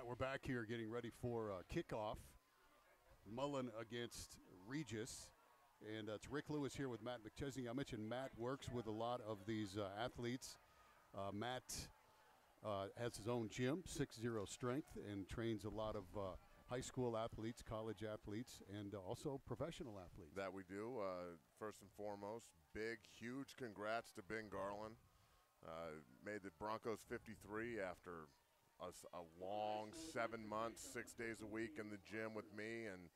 We're back here getting ready for kickoff. Mullen against Regis. And it's Rick Lewis here with Matt McChesney. I mentioned Matt works with a lot of these athletes. Matt has his own gym, 6-0 Strength, and trains a lot of high school athletes, college athletes, and also professional athletes. That we do. First and foremost, big, huge congrats to Ben Garland. Made the Broncos 53 after a long 7 months, 6 days a week in the gym with me, and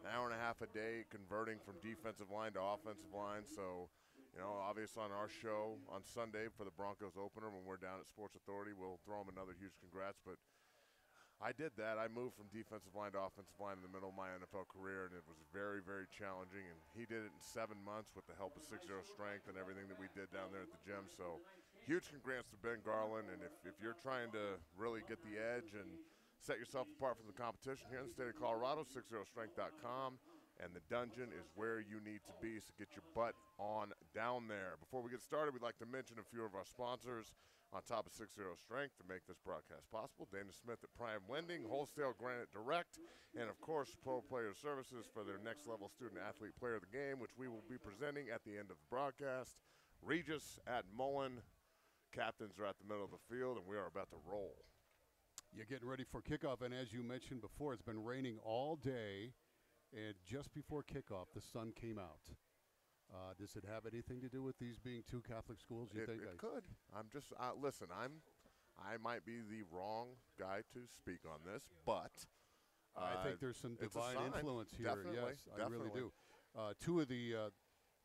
an hour and a half a day converting from defensive line to offensive line. So, you know, obviously on our show on Sunday for the Broncos opener when we're down at Sports Authority, we'll throw him another huge congrats. But I did that. I moved from defensive line to offensive line in the middle of my NFL career, and it was very, very challenging. And he did it in 7 months with the help of 6-0 Strength and everything that we did down there at the gym. So huge congrats to Ben Garland. And if you're trying to really get the edge and set yourself apart from the competition here in the state of Colorado, 60strength.com. And the dungeon is where you need to be, so get your butt on down there. Before we get started, we'd like to mention a few of our sponsors on top of 6-0 Strength to make this broadcast possible. Dana Smith at Prime Lending, Wholesale Granite Direct, and, of course, Pro Player Services for their Next Level Student-Athlete Player of the Game, which we will be presenting at the end of the broadcast. Regis at Mullen. Captains are at the middle of the field, and we are about to roll. You're getting ready for kickoff, and as you mentioned before, it's been raining all day. And just before kickoff, the sun came out. Does it have anything to do with these being two Catholic schools? You think it could. I'm just listen. I might be the wrong guy to speak on this, but I think there's some divine influence here. Definitely, yes, definitely. I really do. Two of the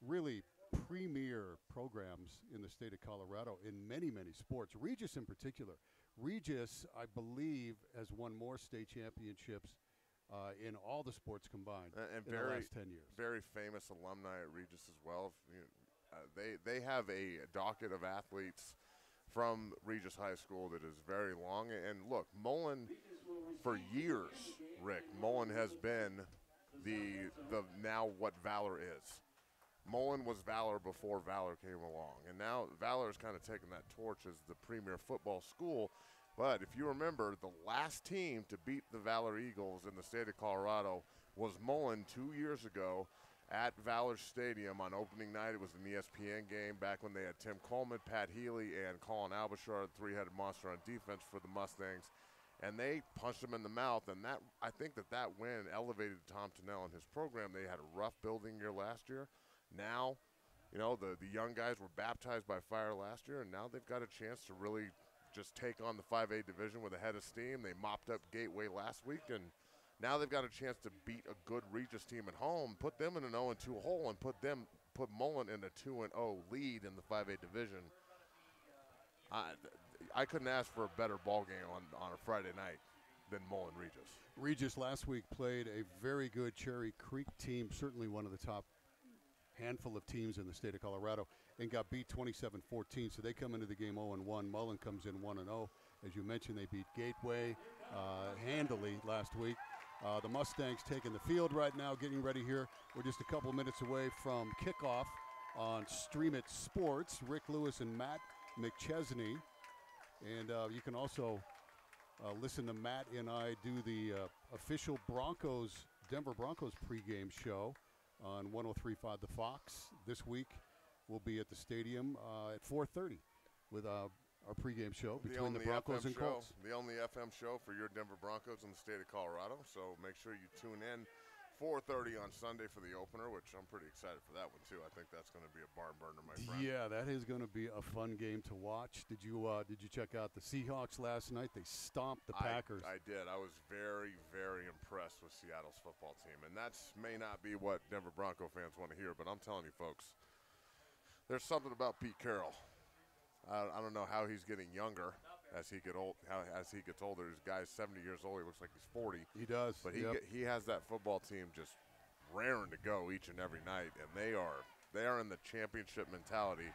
really premier programs in the state of Colorado in many, many sports. Regis in particular. Regis, I believe, has won more state championships in all the sports combined in the last 10 years. Very famous alumni at Regis as well. They have a docket of athletes from Regis High School that is very long. And look, Mullen, for years, Rick, Mullen has been the now what Valor is. Mullen was Valor before Valor came along. And now Valor has kind of taken that torch as the premier football school. But if you remember, the last team to beat the Valor Eagles in the state of Colorado was Mullen 2 years ago at Valor Stadium on opening night. It was an ESPN game back when they had Tim Coleman, Pat Healy, and Colin Abishar, the three-headed monster on defense for the Mustangs. And they punched them in the mouth. And that I think that win elevated Tom Tennell and his program. They had a rough building year last year. Now, you know, the young guys were baptized by fire last year, and now they've got a chance to really just take on the 5A division with a head of steam. They mopped up Gateway last week, and now they've got a chance to beat a good Regis team at home, put them in an 0-2 hole, and put Mullen in a 2-0 lead in the 5A division. I couldn't ask for a better ball game on a Friday night than Mullen Regis. Regis last week played a very good Cherry Creek team, certainly one of the top handful of teams in the state of Colorado, and got beat 27-14. So they come into the game 0-1. Mullen comes in 1-0. As you mentioned, they beat Gateway handily last week. The Mustangs taking the field right now, getting ready here. We're just a couple minutes away from kickoff on Stream It Sports. Rick Lewis and Matt McChesney. And you can also listen to Matt and I do the official Denver Broncos pregame show on 103.5 The Fox. This week we'll be at the stadium at 4:30 with our pregame show between the Broncos and Colts. The only FM show for your Denver Broncos in the state of Colorado. So make sure you tune in 4:30 on Sunday for the opener, which I'm pretty excited for that one too. I think that's going to be a barn burner, my friend. Yeah, that is going to be a fun game to watch. Did you check out the Seahawks last night? They stomped the Packers. I did. I was very, very impressed with Seattle's football team, and that may not be what Denver Bronco fans want to hear, but I'm telling you, folks, there's something about Pete Carroll. I don't know how he's getting younger as he gets older. This guy's 70 years old. He looks like he's 40. He does. But he has that football team just raring to go each and every night, and they are in the championship mentality.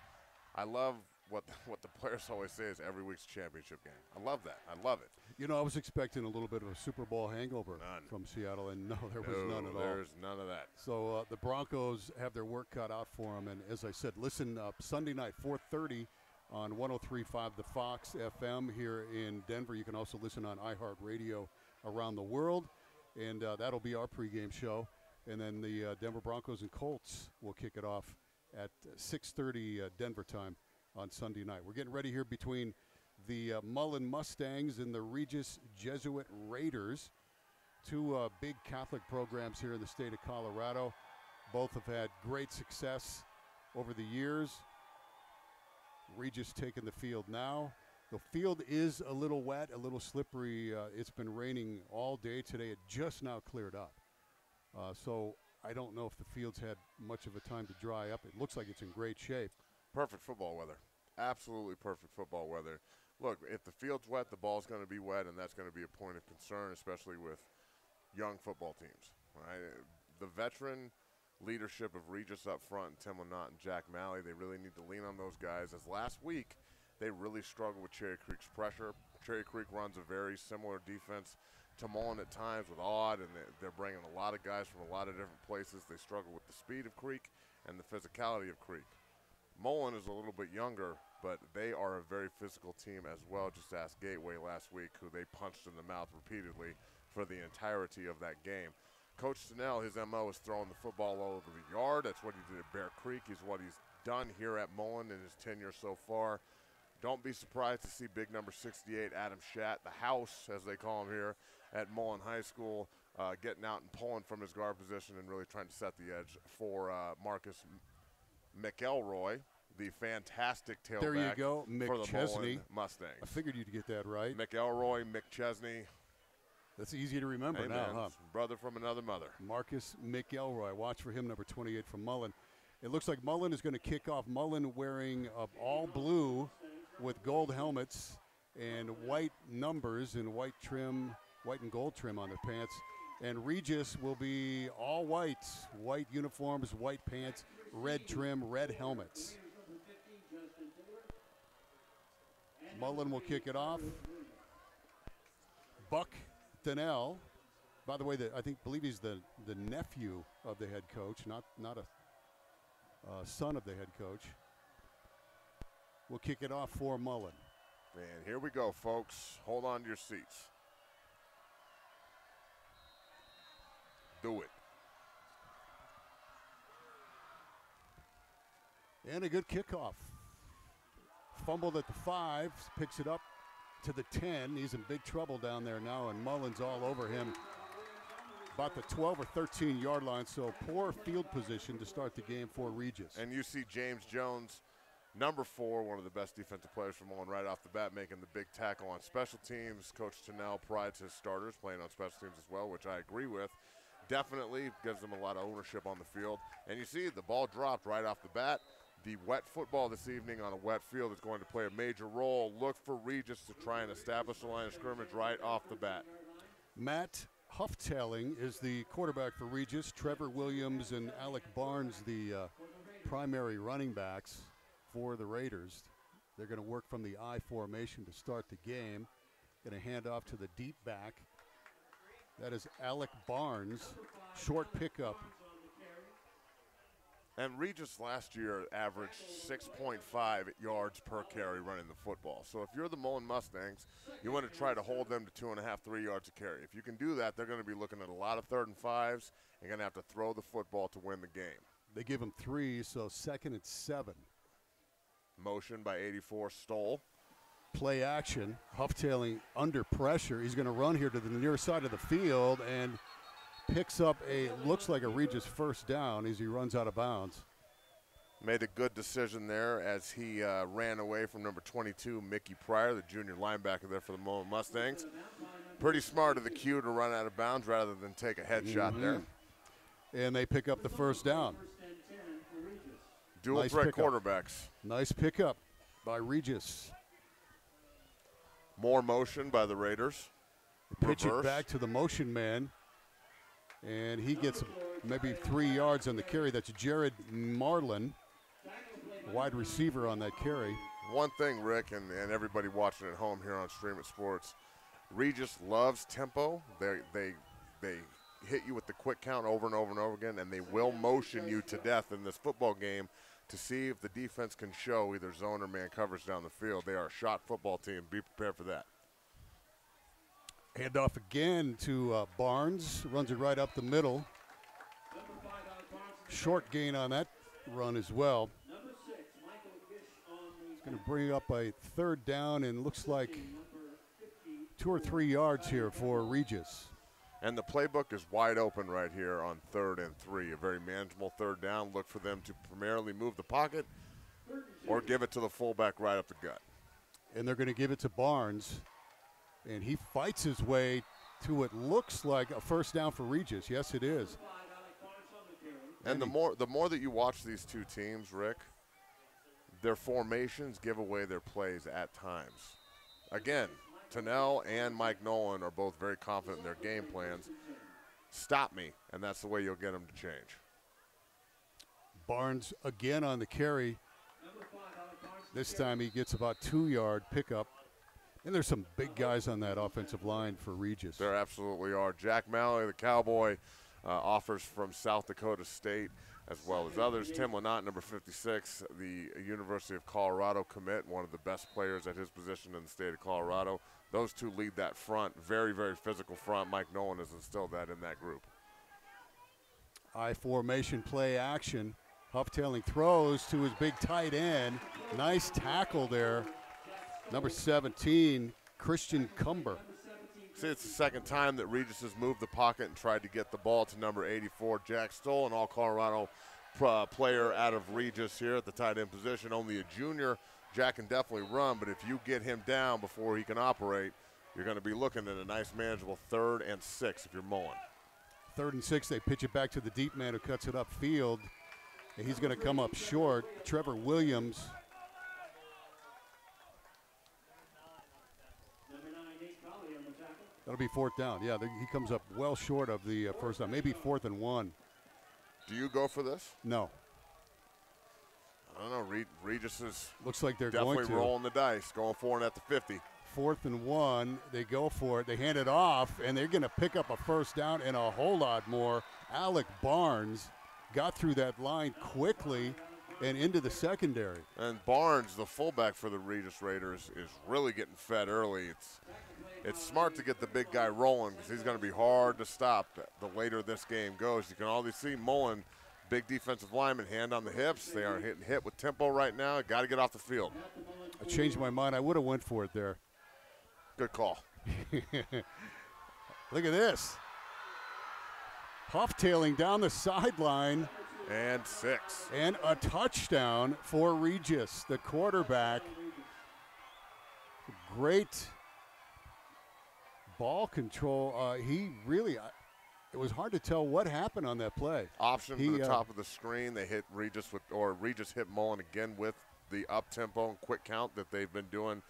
I love what the players always say is every week's championship game. I love that. I love it. You know, I was expecting a little bit of a Super Bowl hangover from Seattle, and no, there was none at all. There's none of that. So the Broncos have their work cut out for them, and as I said, listen up Sunday night, 4:30. on 103.5 The Fox FM here in Denver. You can also listen on iHeartRadio around the world, and that'll be our pregame show. And then the Denver Broncos and Colts will kick it off at 6:30 Denver time on Sunday night. We're getting ready here between the Mullen Mustangs and the Regis Jesuit Raiders, two big Catholic programs here in the state of Colorado. Both have had great success over the years. Regis taking the field now. The field is a little wet, a little slippery. It's been raining all day today. It just now cleared up. So I don't know if the field's had much of a time to dry up. It looks like it's in great shape. Perfect football weather. Absolutely perfect football weather. Look, if the field's wet, the ball's going to be wet, and that's going to be a point of concern, especially with young football teams. Right? The veteran leadership of Regis up front, and Tim Lynott and Jack Malley, they really need to lean on those guys. As last week, they really struggled with Cherry Creek's pressure. Cherry Creek runs a very similar defense to Mullen at times with Odd, and they're bringing a lot of guys from a lot of different places. They struggle with the speed of Creek and the physicality of Creek. Mullen is a little bit younger, but they are a very physical team as well. Just ask Gateway last week, who they punched in the mouth repeatedly for the entirety of that game. Coach Snell, his MO is throwing the football all over the yard. That's what he did at Bear Creek. He's what he's done here at Mullen in his tenure so far. Don't be surprised to see big number 68, Adam Schatt, the house, as they call him here, at Mullen High School, getting out and pulling from his guard position and really trying to set the edge for Marcus McElroy, the fantastic tailback there you go, for the Mullen Mustangs. I figured you'd get that right. McElroy, McChesney. That's easy to remember now, huh? Brother from another mother. Marcus McElroy. Watch for him, number 28 from Mullen. It looks like Mullen is going to kick off. Mullen wearing all blue with gold helmets and white numbers and white trim, white and gold trim on their pants. And Regis will be all white uniforms, white pants, red trim, red helmets. Mullen will kick it off. Buck Donnell, by the way, I believe he's the nephew of the head coach, not a son of the head coach. We'll kick it off for Mullen. And here we go, folks. Hold on to your seats. Do it. And a good kickoff. Fumbled at the 5, picks it up to the 10. He's in big trouble down there now, and Mullen's all over him. About the 12 or 13 yard line, so poor field position to start the game for Regis. And you see James Jones, number 4, one of the best defensive players from Mullen right off the bat, making the big tackle on special teams. Coach Tennell prides his starters playing on special teams as well, which I agree with. Definitely gives them a lot of ownership on the field. And you see the ball dropped right off the bat. The wet football this evening on a wet field is going to play a major role. Look for Regis to try and establish the line of scrimmage right off the bat. Matt Huffeling is the quarterback for Regis. Trevor Williams and Alec Barnes, the primary running backs for the Raiders. They're going to work from the I formation to start the game. Going to hand off to the deep back. That is Alec Barnes. Short pickup. And Regis last year averaged 6.5 yards per carry running the football. So if you're the Mullen Mustangs, you want to try to hold them to 2.5, 3 yards a carry. If you can do that, they're going to be looking at a lot of 3rd and 5s and going to have to throw the football to win the game. They give him 3, so 2nd and 7. Motion by 84, Stoll. Play action. Huffeling under pressure. He's going to run here to the near side of the field and picks up looks like a Regis first down as he runs out of bounds. Made a good decision there as he ran away from number 22, Mickey Pryor, the junior linebacker there for the Mullen Mustangs. Pretty smart of the Q to run out of bounds rather than take a headshot there. And they pick up the first down. Dual nice threat pickup. quarterbacks. Nice pickup by Regis. More motion by the Raiders. Pitch it back to the motion man. And he gets maybe 3 yards on the carry. That's Jared Marlin, wide receiver on that carry. One thing, Rick, and everybody watching at home here on Stream It Sports, Regis loves tempo. They hit you with the quick count over and over and over again, and they will motion you to death in this football game to see if the defense can show either zone or man coverage down the field. They are a shot football team. Be prepared for that. Hand off again to Barnes. Runs it right up the middle. Short gain on that run as well. It's going to bring up a third down and looks like 2 or 3 yards here for Regis. And the playbook is wide open right here on 3rd and 3. A very manageable third down. Look for them to primarily move the pocket or give it to the fullback right up the gut. And they're going to give it to Barnes. And he fights his way to what looks like a first down for Regis. Yes, it is. And the more that you watch these two teams, Rick, their formations give away their plays at times. Again, Tennell and Mike Nolan are both very confident in their game plans. Stop me, and that's the way you'll get them to change. Barnes again on the carry. This time he gets about 2-yard pickup. And there's some big guys on that offensive line for Regis. There absolutely are. Jack Malley, the Cowboy, offers from South Dakota State, as well as others. Tim Lynott, number 56, the University of Colorado commit, one of the best players at his position in the state of Colorado. Those two lead that front, very, very physical front. Mike Nolan has instilled that in that group. I formation play action. Huff-tailing throws to his big tight end. Nice tackle there. Number 17, Christian Cumber. See, it's the second time that Regis has moved the pocket and tried to get the ball to number 84, Jack Stoll, an all-Colorado player out of Regis here at the tight end position. Only a junior. Jack can definitely run, but if you get him down before he can operate, you're going to be looking at a nice, manageable 3rd and 6 if you're Mullen. 3rd and 6, they pitch it back to the deep man who cuts it upfield. And he's going to come up short. Trevor Williams. That'll be 4th down. Yeah, he comes up well short of the first down. Maybe 4th and 1. Do you go for this? No. I don't know. Regis is looks like they're definitely going to. Rolling the dice, going for it at the 50. 4th and 1. They go for it. They hand it off, and they're going to pick up a first down and a whole lot more. Alec Barnes got through that line quickly and into the secondary. And Barnes, the fullback for the Regis Raiders, is really getting fed early. It's smart to get the big guy rolling because he's going to be hard to stop the later this game goes. You can always see Mullen, big defensive lineman, hand on the hips. They are hitting hit with tempo right now. Got to get off the field. I changed my mind. I would have went for it there. Good call. Look at this. Huff-tailing down the sideline. And 6. And a touchdown for Regis, the quarterback. Great ball control. He really, it was hard to tell what happened on that play. Option to the top of the screen. They hit Regis Regis hit Mullen again with the up-tempo and quick count that they've been doing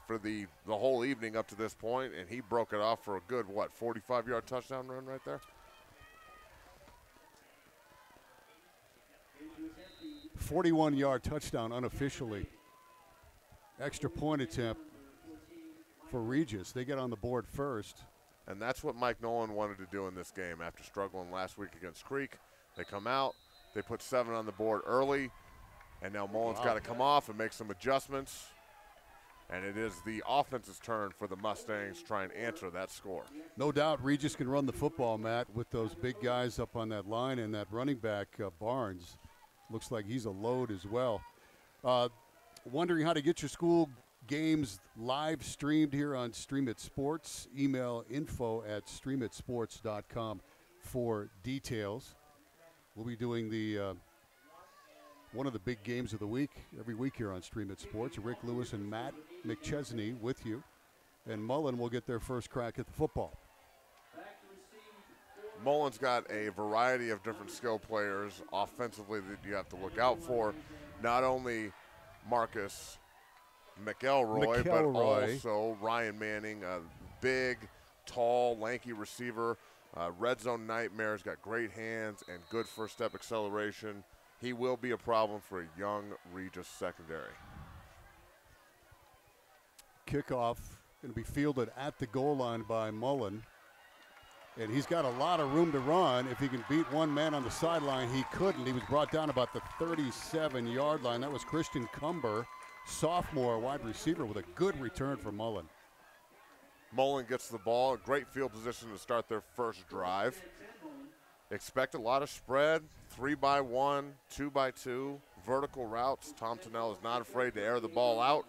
for the whole evening up to this point, and he broke it off for a good, 45-yard touchdown run right there? 41-yard touchdown unofficially. Extra point attempt for Regis. They get on the board first. And that's what Mike Nolan wanted to do in this game after struggling last week against Creek. They come out, they put 7 on the board early, and now Mullen's got to come off and make some adjustments. And it is the offense's turn for the Mustangs to try and answer that score. No doubt Regis can run the football, Matt, with those big guys up on that line, and that running back, Barnes, looks like he's a load as well. Wondering how to get your school games live streamed here on Stream It Sports? Email info@streamitsports.com for details. We'll be doing the one of the big games of the week every week here on Stream It Sports. Rick Lewis and Matt McChesney with you. And Mullen will get their first crack at the football. Mullen's got a variety of different skill players offensively that you have to look out for. Not only Marcus McElroy, but also Ryan Manning, a big, tall, lanky receiver. Red zone nightmare's got great hands and good first step acceleration. He will be a problem for a young Regis secondary. Kickoff going to be fielded at the goal line by Mullen. And he's got a lot of room to run. If he can beat one man on the sideline, he couldn't. He was brought down about the 37-yard line. That was Christian Cumber, sophomore wide receiver, with a good return for Mullen. Mullen gets the ball, great field position to start their first drive. Expect a lot of spread, 3-by-1, 2-by-2, vertical routes. Tom Tennell is not afraid to air the ball out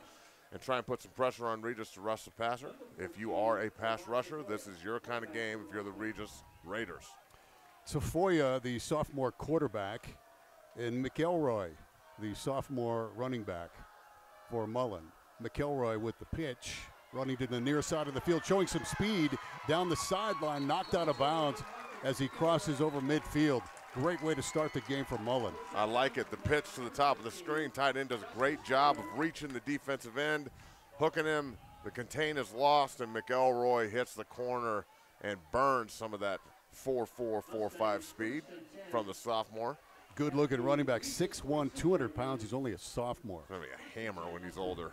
and try and put some pressure on Regis to rush the passer. If you are a pass rusher, this is your kind of game if you're the Regis Raiders. Tafoya, the sophomore quarterback, and McElroy, the sophomore running back for Mullen. McElroy with the pitch, running to the near side of the field, showing some speed down the sideline, knocked out of bounds as he crosses over midfield. Great way to start the game for Mullen. I like it. The pitch to the top of the screen. Tight end does a great job of reaching the defensive end, hooking him. The contain is lost, and McElroy hits the corner and burns some of that 4.4, 4.5 speed from the sophomore. Good-looking running back, 6'1", 200 pounds. He's only a sophomore. He's going to be a hammer when he's older.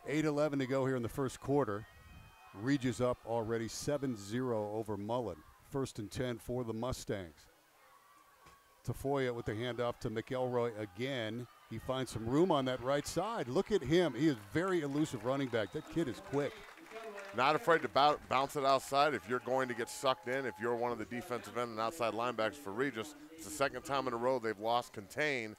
8:11 to go here in the first quarter. Regis up already 7-0 over Mullen. 1st and 10 for the Mustangs. Tafoya with the handoff to McElroy again. He finds some room on that right side. Look at him. He is very elusive running back. That kid is quick. Not afraid to bounce it outside if you're going to get sucked in. If you're one of the defensive end and outside linebackers for Regis, it's the second time in a row they've lost contain.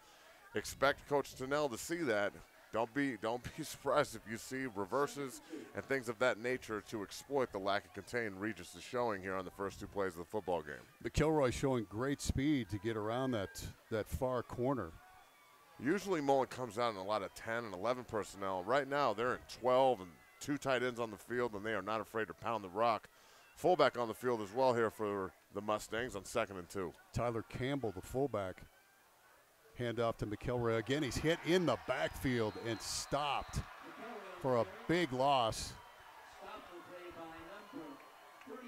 Expect Coach Tennell to see that. Don't be surprised if you see reverses and things of that nature to exploit the lack of contain Regis is showing here on the first 2 plays of the football game. McElroy showing great speed to get around that far corner. Usually Mullen comes out in a lot of 10 and 11 personnel. Right now they're in 12 and 2 tight ends on the field, and they are not afraid to pound the rock. Fullback on the field as well here for the Mustangs on 2nd and 2. Tyler Campbell, the fullback. Handoff to McElroy again. He's hit in the backfield and stopped for a big loss.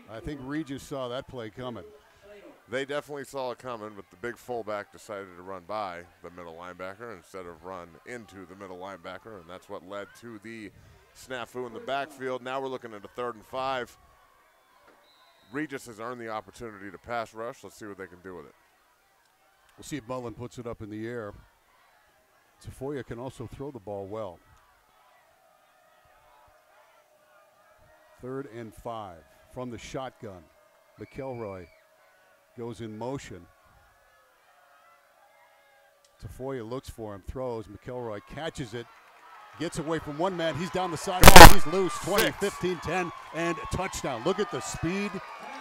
I think Regis saw that play coming. They definitely saw it coming, but the big fullback decided to run by the middle linebacker instead of run into the middle linebacker, and that's what led to the snafu in the backfield. Now we're looking at a 3rd and 5. Regis has earned the opportunity to pass rush. Let's see what they can do with it. We'll see if Mullen puts it up in the air. Tafoya can also throw the ball well. 3rd and 5 from the shotgun. McElroy goes in motion. Tafoya looks for him, throws. McElroy catches it, gets away from one man. He's down the sideline. He's loose. 20, 15, 10, and a touchdown. Look at the speed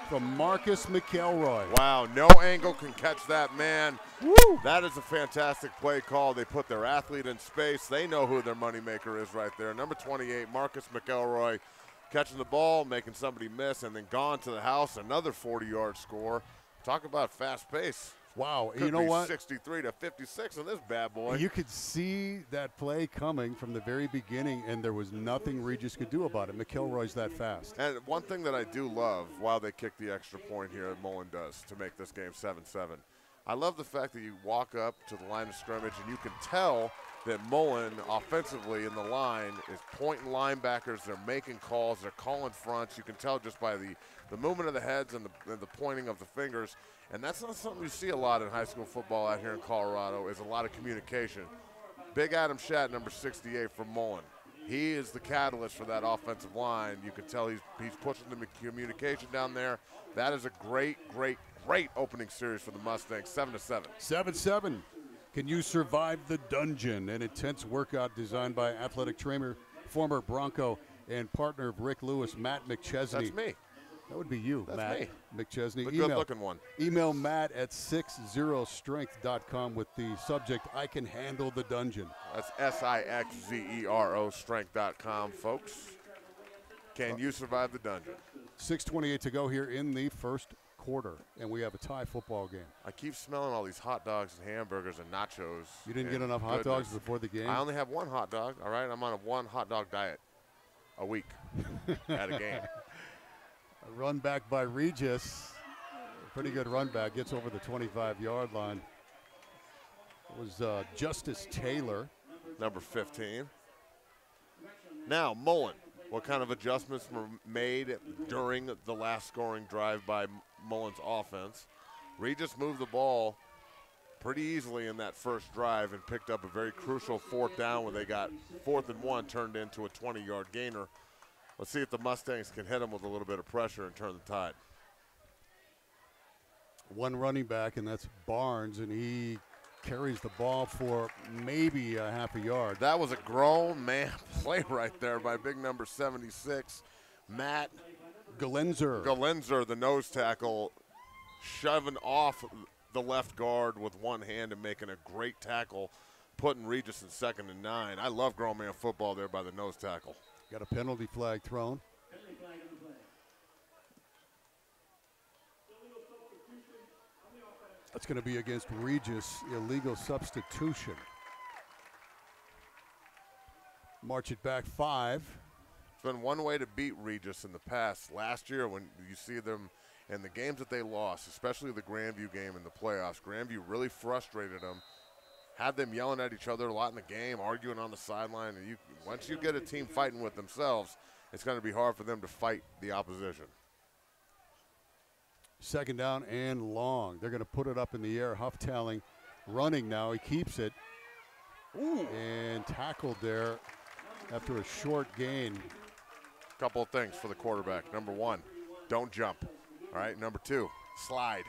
from Marcus McElroy. Wow, no angle can catch that man. Woo! That is a fantastic play call. They put their athlete in space. They know who their moneymaker is right there. Number 28, Marcus McElroy, catching the ball, making somebody miss, and then gone to the house. Another 40-yard score. Talk about fast pace. Wow, Could you know be what? 63 to 56 on this bad boy. You could see that play coming from the very beginning, and there was nothing Regis could do about it. McElroy's that fast. And one thing that I do love, while they kick the extra point here, Mullen does to make this game 7-7. I love the fact that you walk up to the line of scrimmage and you can tell that Mullen offensively in the line is pointing linebackers. They're making calls. They're calling fronts. You can tell just by the movement of the heads and the pointing of the fingers. And that's not something you see a lot in high school football out here in Colorado, is a lot of communication. Big Adam Shadd, number 68 for Mullen. He is the catalyst for that offensive line. You can tell he's pushing the communication down there. That is a great opening series for the Mustangs, 7-7. 7-7. Can you survive the dungeon? An intense workout designed by athletic trainer, former Bronco, and partner of Rick Lewis, Matt McChesney. That's me. That would be you, That's Matt me. McChesney. The good-looking one. Email Matt at 60strength.com with the subject, I can handle the dungeon. That's SIXZERO strength.com, folks. Can you survive the dungeon? 6:28 to go here in the first quarter, and we have a tie football game. I keep smelling all these hot dogs and hamburgers and nachos. You didn't get enough hot dogs before the game? I only have one hot dog, all right? I'm on a 1 hot dog diet a week at a game. A run back by Regis. A pretty good run back. Gets over the 25-yard line. It was Justice Taylor. Number 15. Now Mullen what kind of adjustments were made during the last scoring drive by Mullen's offense. Regis moved the ball pretty easily in that first drive and picked up a very crucial 4th down where they got 4th and 1 turned into a 20-yard gainer. Let's see if the Mustangs can hit them with a little bit of pressure and turn the tide. One running back, and that's Barnes, and he carries the ball for maybe a half a yard. That was a grown man play right there by big number 76, Matt Galenzer, the nose tackle, shoving off the left guard with one hand and making a great tackle, putting Regis in 2nd and 9. I love grown man football there by the nose tackle. Got a penalty flag thrown. That's going to be against Regis, illegal substitution. March it back 5. It's been one way to beat Regis in the past. Last year when you see them in the games that they lost, especially the Grandview game in the playoffs, Grandview really frustrated them, had them yelling at each other a lot in the game, arguing on the sideline. And once you get a team fighting with themselves, it's going to be hard for them to fight the opposition. 2nd down and long. They're going to put it up in the air. Hufftalling running now. He keeps it. Ooh. And tackled there after a short gain. Couple of things for the quarterback. Number 1, don't jump. All right. Number 2, slide.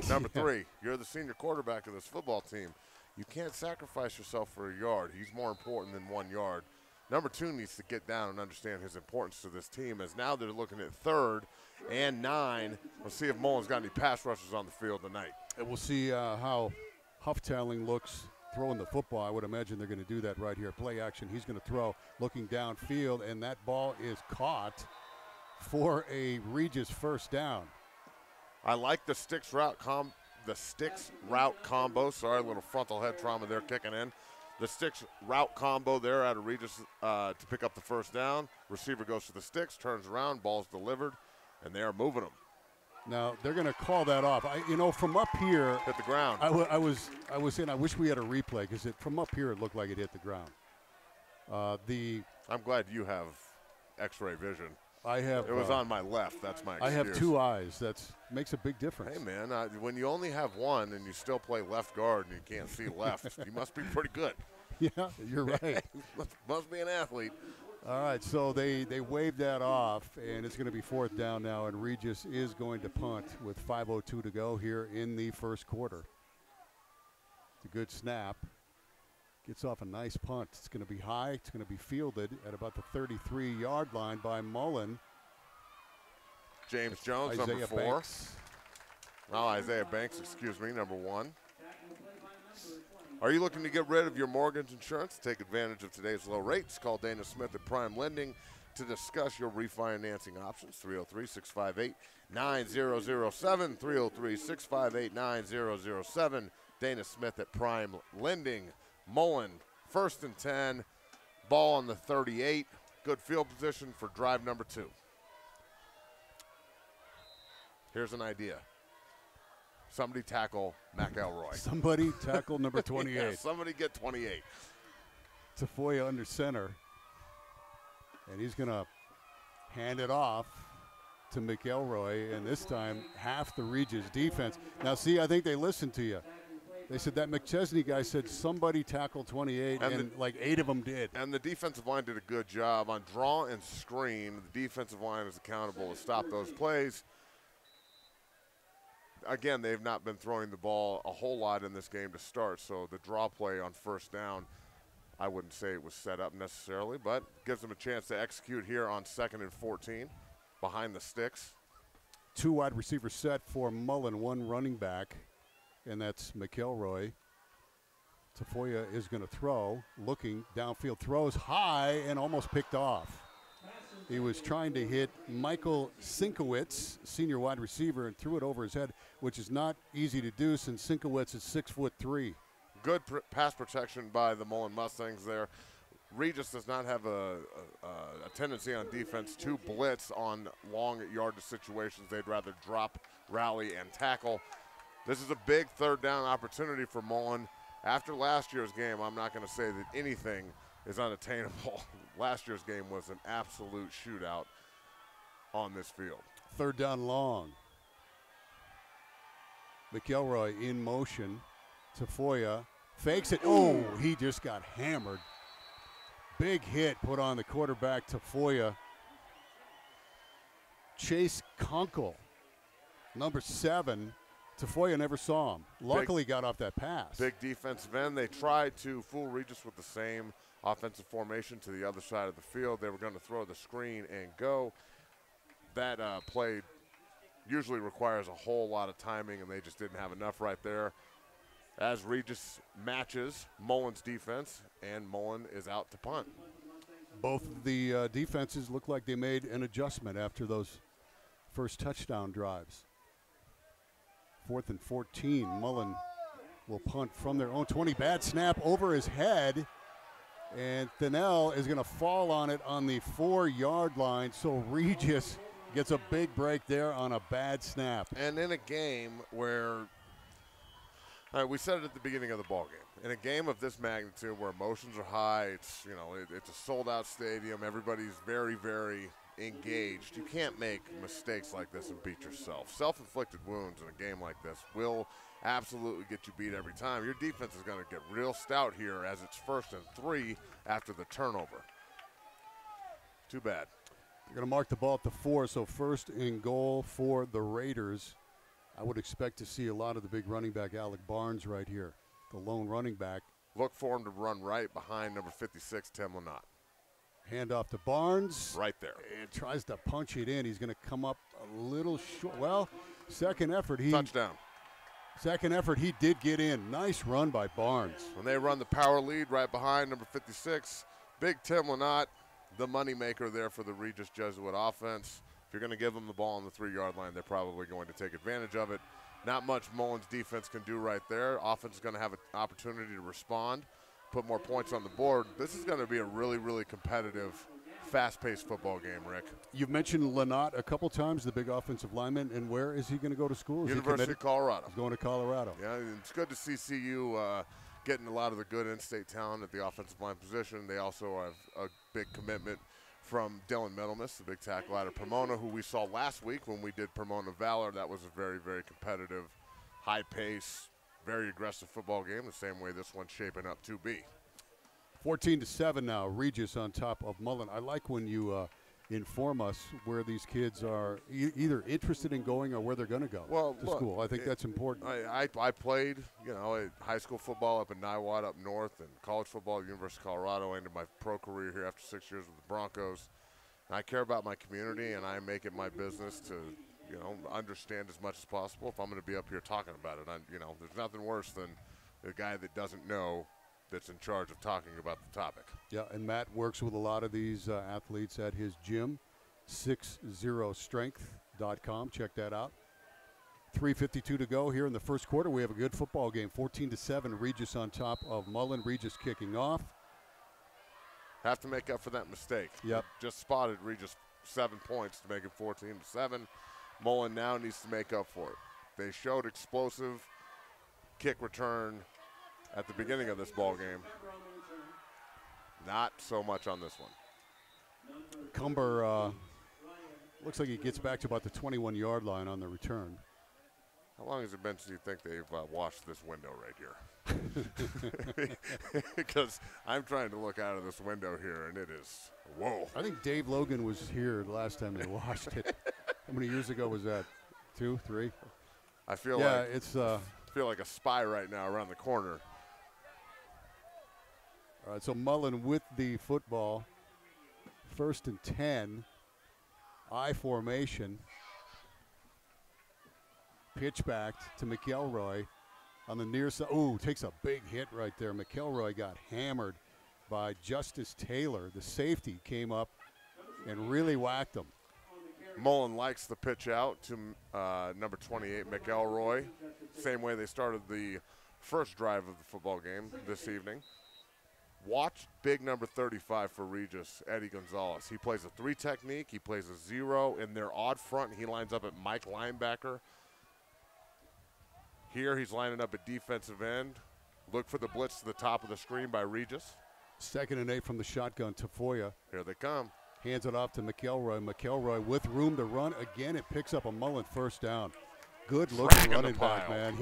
Number 3, you're the senior quarterback of this football team. You can't sacrifice yourself for a yard. He's more important than 1 yard. Number 2 needs to get down and understand his importance to this team, as now they're looking at 3rd and 9. We'll see if Mullen's got any pass rushers on the field tonight. And we'll see how Hufftalling looks throwing the football. I would imagine they're going to do that right here. Play action. He's going to throw, looking downfield, and that ball is caught for a Regis 1st down. I like the sticks route combo. Sorry, a little frontal head trauma there kicking in. The sticks route combo there out of Regis to pick up the 1st down. Receiver goes to the sticks, turns around, ball's delivered, and they are moving them. Now they're going to call that off. From up here, hit the ground. I was saying I wish we had a replay because from up here it looked like it hit the ground. I'm glad you have X-ray vision. I have. It was on my left. That's my excuse. I have 2 eyes. That makes a big difference. Hey, man, when you only have one and you still play left guard and you can't see left, you must be pretty good. Yeah, you're right. must be an athlete. All right, so they waved that off, and it's going to be 4th down now, and Regis is going to punt with 5:02 to go here in the 1st quarter. It's a good snap. Gets off a nice punt. It's going to be high. It's going to be fielded at about the 33-yard line by Mullen. James Jones, Isaiah number 4. Banks. Oh, Isaiah Banks, excuse me, number 1. Are you looking to get rid of your mortgage insurance? Take advantage of today's low rates. Call Dana Smith at Prime Lending to discuss your refinancing options. 303-658-9007. 303-658-9007. Dana Smith at Prime Lending. Mullen, 1st and 10, ball on the 38. Good field position for drive number 2. Here's an idea. Somebody tackle McElroy. Somebody tackle number 28. Yeah, somebody get 28. Tafoya under center. And he's going to hand it off to McElroy, and this time half the Regis defense. Now, see, I think they listened to you. They said that McChesney guy said somebody tackle 28, and like 8 of them did. And the defensive line did a good job on draw and screen. The defensive line is accountable to stop those plays. Again, they've not been throwing the ball a whole lot in this game to start, so the draw play on 1st down, I wouldn't say it was set up necessarily, but gives them a chance to execute here on 2nd and 14 behind the sticks. 2 wide receivers set for Mullen, 1 running back, and that's McElroy. Tafoya is going to throw, looking downfield, throws high and almost picked off. He was trying to hit Michael Sinkowitz, senior wide receiver, and threw it over his head, which is not easy to do since Sinkowitz is 6'3". Good pass protection by the Mullen Mustangs there. Regis does not have a tendency on defense to blitz on long yardage situations. They'd rather drop, rally, and tackle. This is a big 3rd down opportunity for Mullen. After last year's game, I'm not going to say that anything is unattainable last year's game was an absolute shootout on this field. 3rd down long. McElroy in motion. Tafoya fakes it. Oh, he just got hammered. Big hit put on the quarterback, Tafoya. Chase Konkel, number 7. Tafoya never saw him. Luckily got off that pass. Big defensive end. They tried to fool Regis with the same offensive formation to the other side of the field. They were going to throw the screen and go. That play usually requires a whole lot of timing, and they just didn't have enough right there. As Regis matches Mullen's defense, and Mullen is out to punt. Both of the defenses look like they made an adjustment after those first touchdown drives. 4th and 14. Mullen will punt from their own 20. Bad snap over his head. And Thinnell is going to fall on it on the 4-yard line. So Regis gets a big break there on a bad snap. And in a game where, we said it at the beginning of the ball game. In a game of this magnitude where emotions are high, it's, it's a sold-out stadium. Everybody's very, very engaged. You can't make mistakes like this and beat yourself. Self-inflicted wounds in a game like this will absolutely get you beat every time. Your defense is going to get real stout here as it's 1st and 3 after the turnover. Too bad. They're going to mark the ball at the 4, so 1st and goal for the Raiders. I would expect to see a lot of the big running back, Alec Barnes, right here, the lone running back. Look for him to run right behind number 56, Tim Lynott. Hand off to Barnes. Right there. And tries to punch it in. He's going to come up a little short. Well, second effort. Touchdown. Second effort, he did get in. Nice run by Barnes. When they run the power lead right behind number 56, big Tim Lynott, the moneymaker there for the Regis Jesuit offense. If you're going to give them the ball on the 3-yard line, they're probably going to take advantage of it. Not much Mullen's defense can do right there. Offense is going to have an opportunity to respond, put more points on the board. This is going to be a really, really competitive, fast-paced football game, Rick. You've mentioned Lynott a couple times, the big offensive lineman, and where is he going to go to school? University of Colorado. He's going to Colorado. Yeah, and it's good to see CU getting a lot of the good in-state talent at the offensive line position. They also have a big commitment from Dylan Middlemas, the big tackle out of Pomona, who we saw last week when we did Pomona Valor. That was a very, very competitive, high-pace, very aggressive football game, the same way this one's shaping up to be. 14-7 now, Regis on top of Mullen. I like when you inform us where these kids are either interested in going or where they're going to go to school. I think that's important. I played, high school football up in Niwot up north, and college football at the University of Colorado. I ended my pro career here after 6 years with the Broncos. And I care about my community, and I make it my business to, understand as much as possible if I'm going to be up here talking about it. There's nothing worse than the guy that doesn't know that's in charge of talking about the topic. Yeah, and Matt works with a lot of these athletes at his gym, 60strength.com. Check that out. 3:52 to go here in the first quarter. We have a good football game, 14-7. Regis on top of Mullen. Regis kicking off. Have to make up for that mistake. Yep. Just spotted Regis 7 points to make it 14-7. Mullen now needs to make up for it. They showed explosive kick return at the beginning of this ball game. Not so much on this one. Cumber looks like he gets back to about the 21-yard line on the return. How long has it been since you think they've washed this window right here? Because I'm trying to look out of this window here, and it is, whoa. I think Dave Logan was here the last time they washed it. How many years ago was that? 2, 3? I feel like a spy right now around the corner. All right, so Mullen with the football. 1st and 10. I formation. Pitch back to McElroy on the near side. Ooh, takes a big hit right there. McElroy got hammered by Justice Taylor. The safety came up and really whacked him. Mullen likes the pitch out to number 28, McElroy. Same way they started the first drive of the football game this evening. Watch big number 35 for Regis, Eddie Gonzalez. He plays a 3 technique. He plays a 0 in their odd front. He lines up at Mike linebacker. Here he's lining up at defensive end. Look for the blitz to the top of the screen by Regis. 2nd and 8 from the shotgun. Tafoya Here they come. hands it off to McElroy. McElroy with room to run. Again, it picks up a Mullen first down. Good looking running back, man.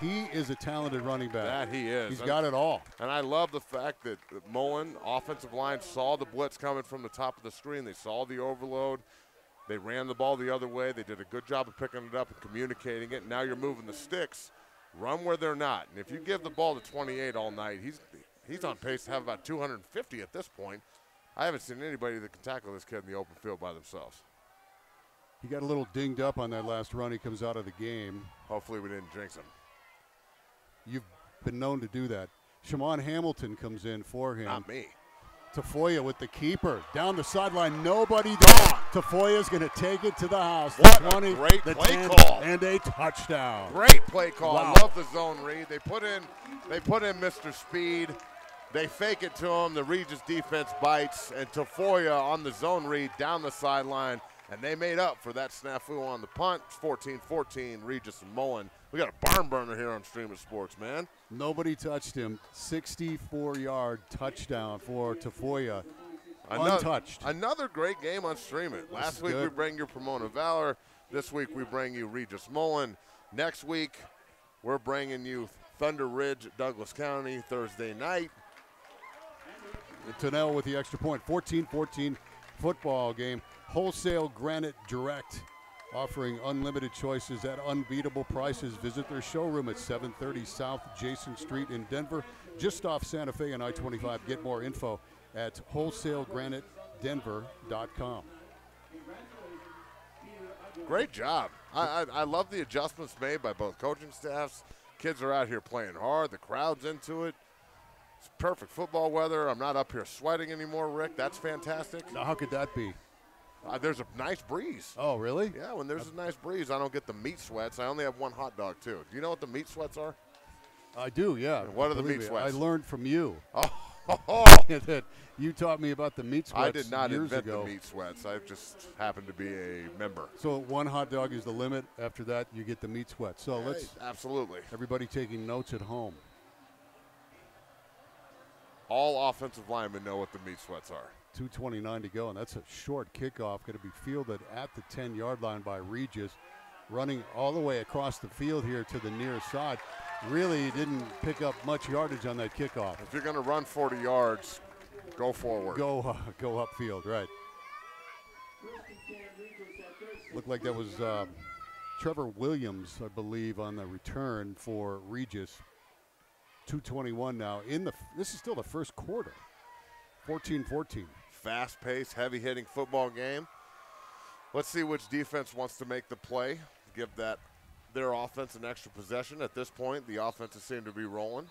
He is a talented running back. That he is. He's got it all. And I love the fact that Mullen, offensive line, saw the blitz coming from the top of the screen. They saw the overload. They ran the ball the other way. They did a good job of picking it up and communicating it. Now you're moving the sticks. Run where they're not. And if you give the ball to 28 all night, he's on pace to have about 250 at this point. I haven't seen anybody that can tackle this kid in the open field by themselves. He got a little dinged up on that last run. He comes out of the game. Hopefully we didn't jinx him. You've been known to do that. Shamon Hamilton comes in for him. Not me. Tafoya with the keeper. Down the sideline, nobody there. Tafoya's going to take it to the house. What the 20, a great the play 10, call. And a touchdown. Great play call. Wow. I love the zone read. They put in Mr. Speed. They fake it to him. The Regis defense bites, and Tafoya on the zone read down the sideline, and they made up for that snafu on the punt. 14-14, Regis and Mullen. We got a barn burner here on Stream of Sports, man. Nobody touched him. 64-yard touchdown for Tafoya. Untouched. Another great game on Stream It. Last week we bring you Pomona Valor. This week we bring you Regis Mullen. Next week we're bringing you Thunder Ridge, Douglas County, Thursday night. Tennell with the extra point. 14-14 football game. Wholesale Granite Direct, offering unlimited choices at unbeatable prices. Visit their showroom at 730 South Jason Street in Denver, just off Santa Fe and I-25. Get more info at wholesalegranitedenver.com. Great job. I love the adjustments made by both coaching staffs. Kids are out here playing hard. The crowd's into it. It's perfect football weather. I'm not up here sweating anymore, Rick. That's fantastic. Now, how could that be? There's a nice breeze. Oh, really? Yeah, when there's a nice breeze, I don't get the meat sweats. I only have one hot dog, too. Do you know what the meat sweats are? I do, yeah. And what are the meat sweats? I learned from you. Oh. That you taught me about the meat sweats. I did not years invent ago. the meat sweats. I just happened to be a member. So one hot dog is the limit. After that, you get the meat sweats. So let's absolutely. Everybody taking notes at home. All offensive linemen know what the meat sweats are. 2:29 to go, and that's a short kickoff. Going to be fielded at the 10-yard line by Regis, running all the way across the field here to the near side. Really didn't pick up much yardage on that kickoff. If you're going to run 40 yards, go forward. Go upfield, right. Looked like that was Trevor Williams, I believe, on the return for Regis. 2:21 now. This is still the first quarter. 14-14. Fast-paced, heavy-hitting football game. Let's see which defense wants to make the play. Give their offense an extra possession. At this point, the offenses seem to be rolling.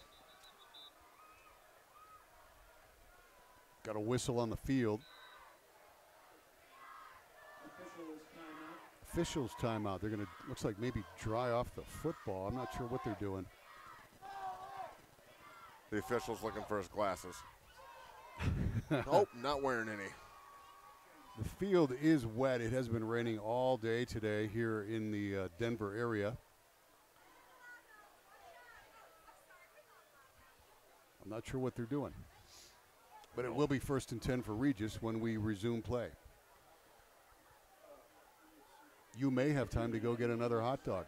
Got a whistle on the field. Officials timeout. They're going to, looks like, maybe dry off the football. I'm not sure what they're doing. The official's looking for his glasses. Nope, not wearing any. The field is wet. It has been raining all day today here in the Denver area. I'm not sure what they're doing. But it will be 1st and 10 for Regis when we resume play. You may have time to go get another hot dog.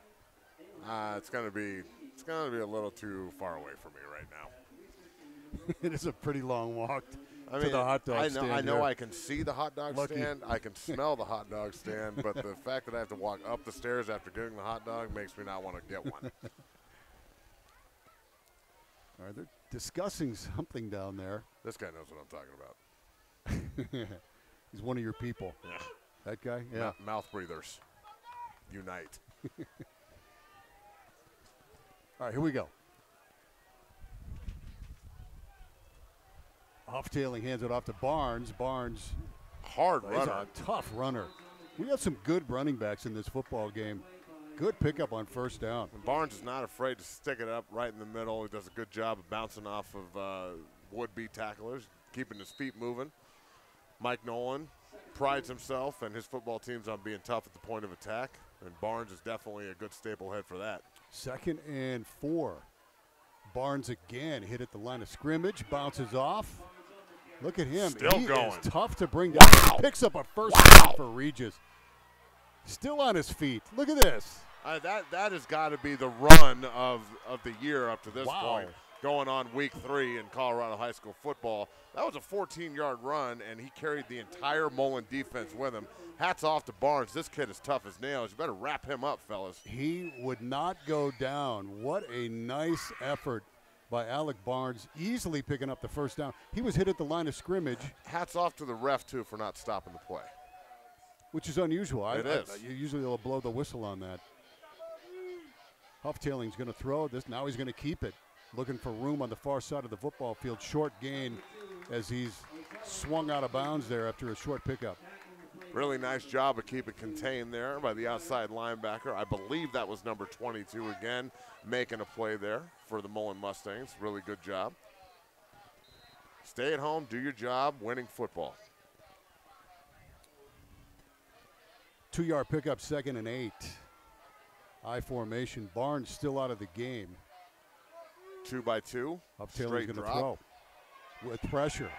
It's gonna be a little too far away for me right now. It is a pretty long walk to the hot dog stand. I know I can see the hot dog stand. I can smell the hot dog stand, but the fact that I have to walk up the stairs after getting the hot dog makes me not want to get one. All right, they're discussing something down there. This guy knows what I'm talking about. He's one of your people. Yeah. That guy? Yeah. Mouth breathers. Unite. All right, here we go. Off-tailing, hands it off to Barnes. Barnes, hard runner. He's a tough runner. We have some good running backs in this football game. Good pickup on first down. And Barnes is not afraid to stick it up right in the middle. He does a good job of bouncing off of would-be tacklers, keeping his feet moving. Mike Nolan prides himself and his football teams on being tough at the point of attack, and Barnes is definitely a good staple head for that. 2nd and 4. Barnes again hit at the line of scrimmage, bounces off. Look at him. Still he going. is tough to bring down. Wow. Picks up a first down for Regis. Still on his feet. Look at this. That has got to be the run of the year up to this point. Going on week 3 in Colorado high school football. That was a 14-yard run, and he carried the entire Mullen defense with him. Hats off to Barnes. This kid is tough as nails. You better wrap him up, fellas. He would not go down. What a nice effort by Alec Barnes, easily picking up the first down. He was hit at the line of scrimmage. Hats off to the ref, too, for not stopping the play. Which is unusual. It is. Usually they'll blow the whistle on that. Hufftailing's going to throw this. Now he's going to keep it. Looking for room on the far side of the football field. Short gain as he's swung out of bounds there after a short pickup. Really nice job of keeping contained there by the outside linebacker. I believe that was number 22 again, making a play there for the Mullen Mustangs. Really good job. Stay at home, do your job, winning football. 2-yard pickup, 2nd and 8. I formation. Barnes still out of the game. 2-by-2. Hufftailing's going to throw with pressure.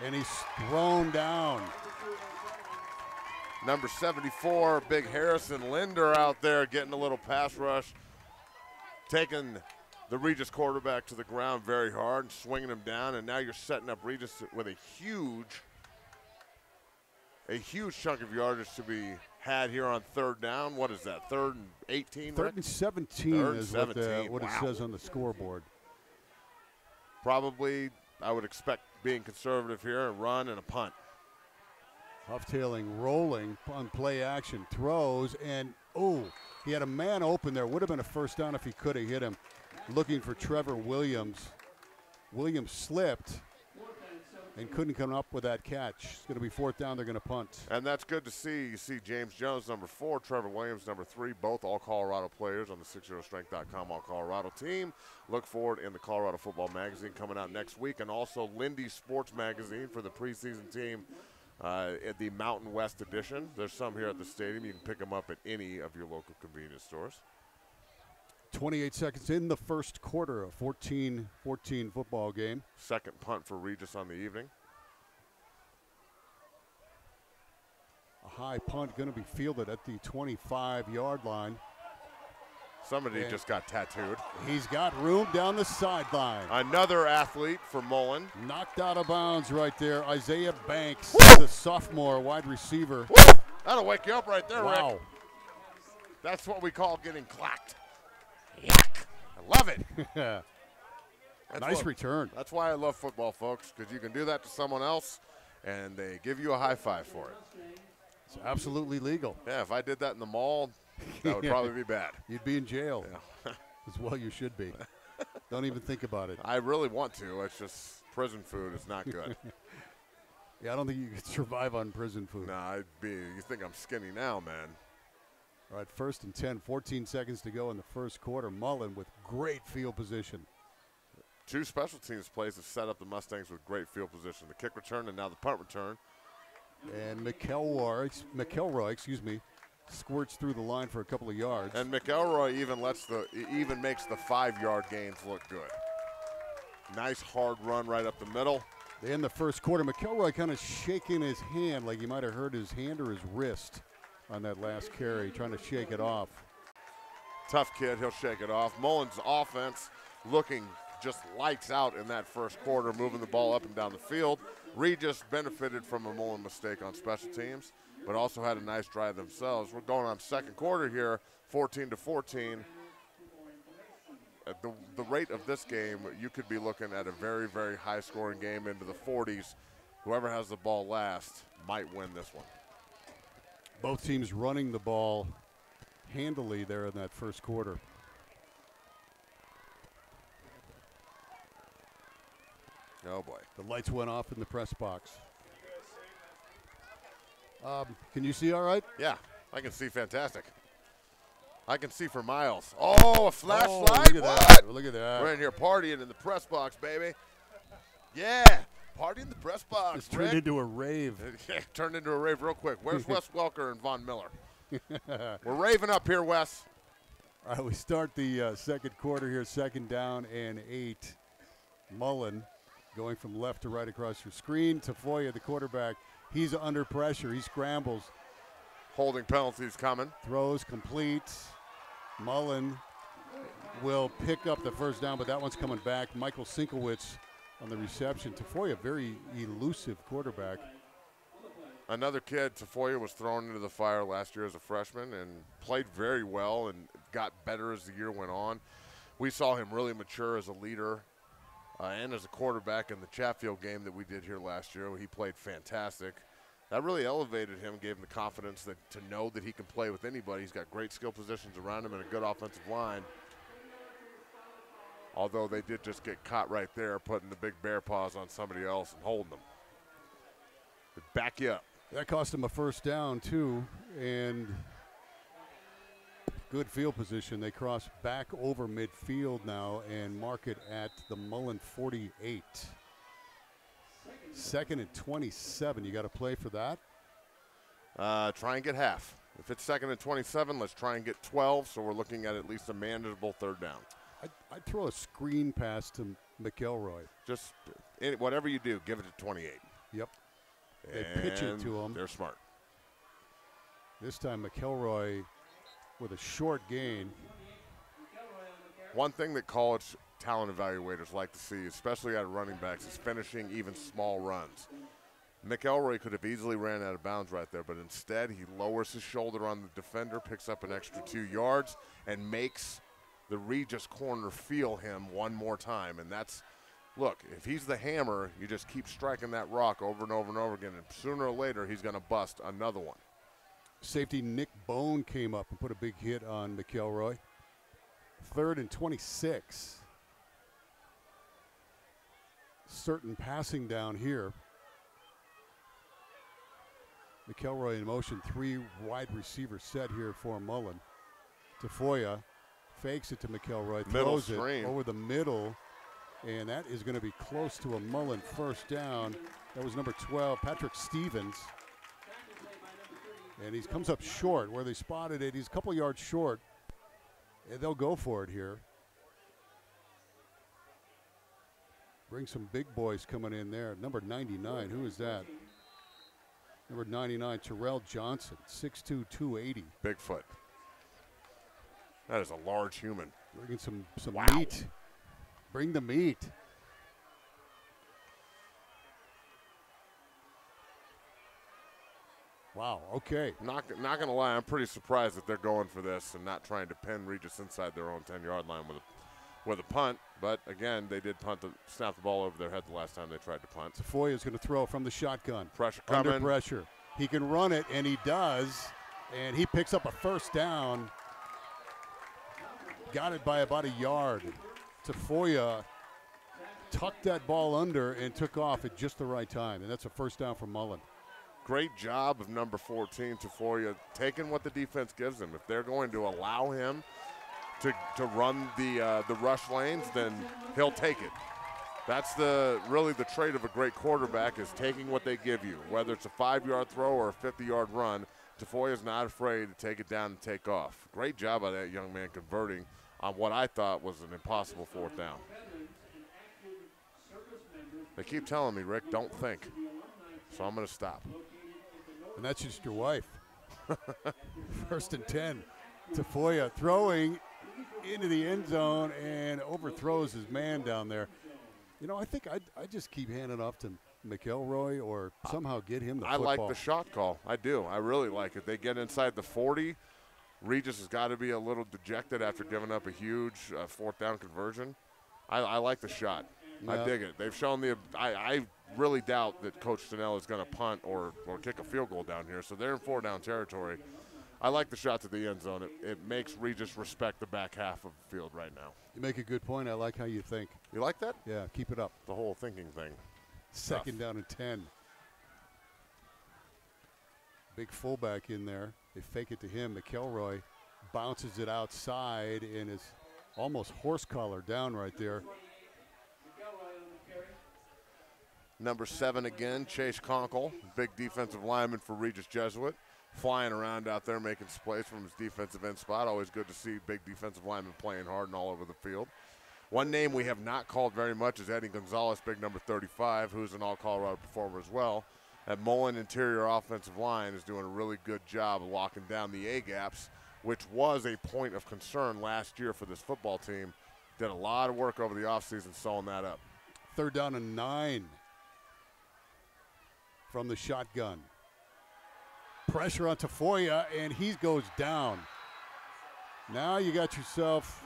And he's thrown down. Number 74, big Harrison Linder out there getting a little pass rush. Taking the Regis quarterback to the ground very hard and swinging him down. And now you're setting up Regis with a huge chunk of yardage to be had here on 3rd down. What is that, 3rd and 18? 3rd and 17 is what it says on the scoreboard. Probably, I would expect being conservative here, a run and a punt. Hufftailing rolling on play action, throws, and he had a man open there. Would have been a first down if he could have hit him. Looking for Trevor Williams. Williams slipped and couldn't come up with that catch. It's going to be 4th down. They're going to punt. And that's good to see. You see James Jones, number 4, Trevor Williams, number 3, both all Colorado players on the 60strength.com All Colorado team. Look forward in the Colorado Football Magazine coming out next week, and also Lindy Sports Magazine for the preseason team at the Mountain West edition. There's some here at the stadium. You can pick them up at any of your local convenience stores. 28 seconds in the first quarter, a 14-14 football game. 2nd punt for Regis on the evening. A high punt going to be fielded at the 25-yard line. Somebody just got tattooed. He's got room down the sideline. Another athlete for Mullen. Knocked out of bounds right there. Isaiah Banks, the sophomore wide receiver. Woo! That'll wake you up right there, wow. Rick. That's what we call getting clacked. Yuck. I love it. Nice return. That's why I love football, folks, because you can do that to someone else, and they give you a high five for it. It's absolutely legal. Yeah, if I did that in the mall, that would probably be bad. You'd be in jail. Yeah. As well you should be. Don't even think about it. I really want to. It's just prison food is not good. Yeah, I don't think you could survive on prison food. Nah, you think I'm skinny now, man. All right, 1st and 10, 14 seconds to go in the first quarter. Mullen with great field position. 2 special teams plays have set up the Mustangs with great field position. The kick return and now the punt return. And McElroy, squirts through the line for a couple of yards. And McElroy even makes the 5-yard gains look good. Nice hard run right up the middle. In the first quarter, McElroy kind of shaking his hand like he might have hurt his hand or his wrist on that last carry, trying to shake it off. Tough kid, he'll shake it off. Mullen's offense looking just lights out in that first quarter, moving the ball up and down the field. Regis benefited from a Mullen mistake on special teams, but also had a nice drive themselves. We're going on 2nd quarter here, 14-14. At the rate of this game, you could be looking at a very, very high-scoring game into the 40s. Whoever has the ball last might win this one. Both teams running the ball handily there in that first quarter. Oh, boy. The lights went off in the press box. Can you see all right? Yeah, I can see fantastic. I can see for miles. Oh, a flashlight? Look at what? that. Look at that. We're in here partying in the press box, baby. Yeah, party in the press box. It's turned into a rave. Turned into a rave real quick. Where's Wes Welker and Von Miller? We're raving up here, Wes. All right, we start the second quarter here, 2nd down and 8. Mullen going from left to right across your screen. Tafoya, the quarterback, he's under pressure. He scrambles. Holding penalties coming. Throws complete. Mullen will pick up the first down, but that one's coming back. Michael Sinkowitz on the reception. Tafoya, very elusive quarterback. Another kid, Tafoya, was thrown into the fire last year as a freshman and played very well and got better as the year went on. We saw him really mature as a leader and as a quarterback in the Chatfield game that we did here last year. He played fantastic. That really elevated him, gave him the confidence to know that he can play with anybody. He's got great skill positions around him and a good offensive line. Although they did just get caught right there, putting the big bear paws on somebody else and holding them. But back you up. That cost him a first down, too, and good field position. They cross back over midfield now and mark it at the Mullen 48. 2nd and 27. You got to play for that? Try and get half. If it's 2nd and 27, let's try and get 12, so we're looking at least a manageable 3rd down. I'd throw a screen pass to McElroy. Just whatever you do, give it to 28. Yep. They pitch it to him. They're smart. This time McElroy with a short gain. One thing that college talent evaluators like to see, especially out of running backs, is finishing even small runs. McElroy could have easily ran out of bounds right there, but instead he lowers his shoulder on the defender, picks up an extra 2 yards, and makes the Regis corner feel him one more time. And that's, look, if he's the hammer, you just keep striking that rock over and over and over again, and sooner or later he's going to bust another one. Safety Nick Bone came up and put a big hit on McElroy. 3rd and 26. Certain passing down here. McElroy in motion, 3 wide receiver set here for Mullen. Tafoya fakes it to McElroy, throws it over the middle, and that is going to be close to a Mullen first down. That was number 12, Patrick Stevens. And he comes up short where they spotted it. He's a couple yards short, and they'll go for it here. Bring some big boys coming in there. Number 99, who is that? Number 99, Terrell Johnson, 6'2", 280. Bigfoot. That is a large human. Bringing some meat. Bring the meat. Wow, okay. Not going to lie, I'm pretty surprised that they're going for this and not trying to pin Regis inside their own 10-yard line with a punt. But, again, they did snap the ball over their head the last time they tried to punt. Tafoya is going to throw from the shotgun. Pressure coming. Under pressure. He can run it, and he does. And he picks up a first down. Got it by about a yard. Tafoya tucked that ball under and took off at just the right time. And that's a first down for Mullen. Great job of number 14, Tafoya, taking what the defense gives him. If they're going to allow him to run the rush lanes, then he'll take it. That's really the trait of a great quarterback, is taking what they give you. Whether it's a 5-yard throw or a 50-yard run, Tafoya's not afraid to take it down and take off. Great job by that young man converting on what I thought was an impossible 4th down. They keep telling me, Rick, don't think. So I'm going to stop. And that's just your wife. 1st and 10. Tafoya throwing into the end zone and overthrows his man down there. You know, I think I'd just keep handing off to McElroy or somehow get him the football. I like the shot call. I do. I really like it. They get inside the 40. Regis has got to be a little dejected after giving up a huge 4th down conversion. I like the shot. Yeah. I dig it. They've shown I really doubt that Coach Stenell is going to punt or kick a field goal down here, so they're in 4-down territory. I like the shot to the end zone. It makes Regis respect the back half of the field right now. You make a good point. I like how you think. You like that? Yeah, keep it up. The whole thinking thing. 2nd down and 10. Big fullback in there. They fake it to him. McElroy bounces it outside and is almost horse collar down right there. Number 7 again, Chase Konkel, big defensive lineman for Regis Jesuit. flying around out there making plays from his defensive end spot. Always good to see big defensive linemen playing hard and all over the field. One name we have not called very much is Eddie Gonzalez, big number 35, who's an all-Colorado performer as well. That Mullen interior offensive line is doing a really good job of locking down the A-gaps, which was a point of concern last year for this football team. Did a lot of work over the offseason sewing that up. 3rd down and 9 from the shotgun. Pressure on Tafoya, and he goes down. Now you got yourself,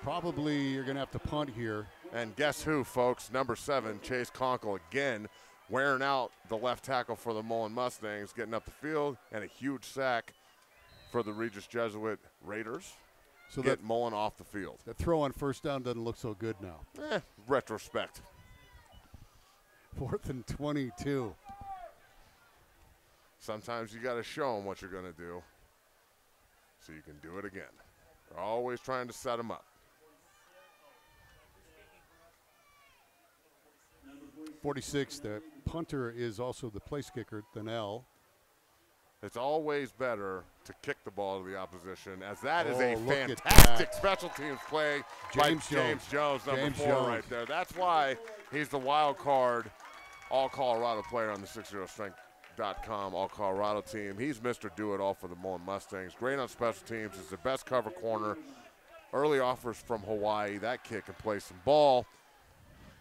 probably you're going to have to punt here. And guess who, folks? Number 7, Chase Konkel again, wearing out the left tackle for the Mullen Mustangs, getting up the field, and a huge sack for the Regis Jesuit Raiders. So get Mullen off the field. That throw on 1st down doesn't look so good now. Retrospect. 4th and 22. Sometimes you got to show them what you're going to do so you can do it again. They're always trying to set them up. 46, the punter is also the place kicker, Thinnell. It's always better to kick the ball to the opposition, as that is a look at fantastic that. special teams play James by James Jones, number 4 right there. That's why he's the wild card all-Colorado player on the 60strength.com all-Colorado team. He's Mr. Do-It-All for the Mullen Mustangs. Great on special teams. He's the best cover corner. Early offers from Hawaii. That kid can play some ball.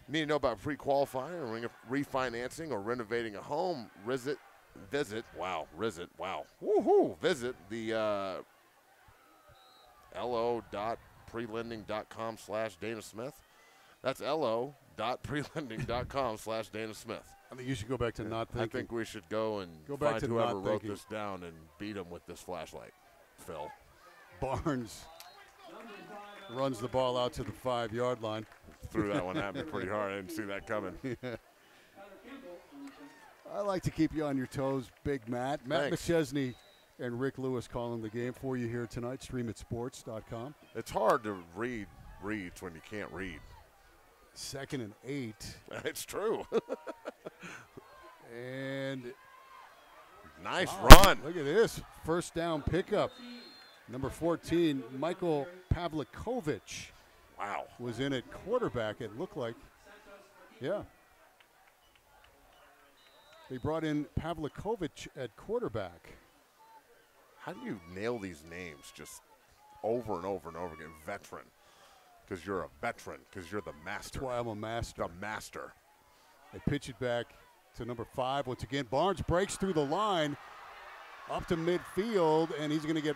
You need to know about pre-qualifying or refinancing or renovating a home. Visit the lo.prelending.com/Dana Smith. That's lo.prelending.com/Dana Smith. I think you should go back to not thinking. I think we should go and find whoever wrote this down and beat him with this flashlight, Phil. Barnes runs the ball out to the 5-yard line. Threw that one at me pretty hard. I didn't see that coming. Yeah. I like to keep you on your toes, Big Matt. Matt Thanks. McChesney and Rick Lewis calling the game for you here tonight. StreamItSports.com. It's hard to read reads when you can't read. 2nd and 8. It's true. And nice run. Look at this. 1st down pickup. Number 14, Michael Pavlikovic. Wow. Was in at quarterback, it looked like. Yeah. They brought in Pavlikovic at quarterback. How do you nail these names just over and over and over again? Veteran. Because you're a veteran. Because you're the master. That's why I'm a master. The master. They pitch it back to number 5. Once again, Barnes breaks through the line up to midfield, and he's going to get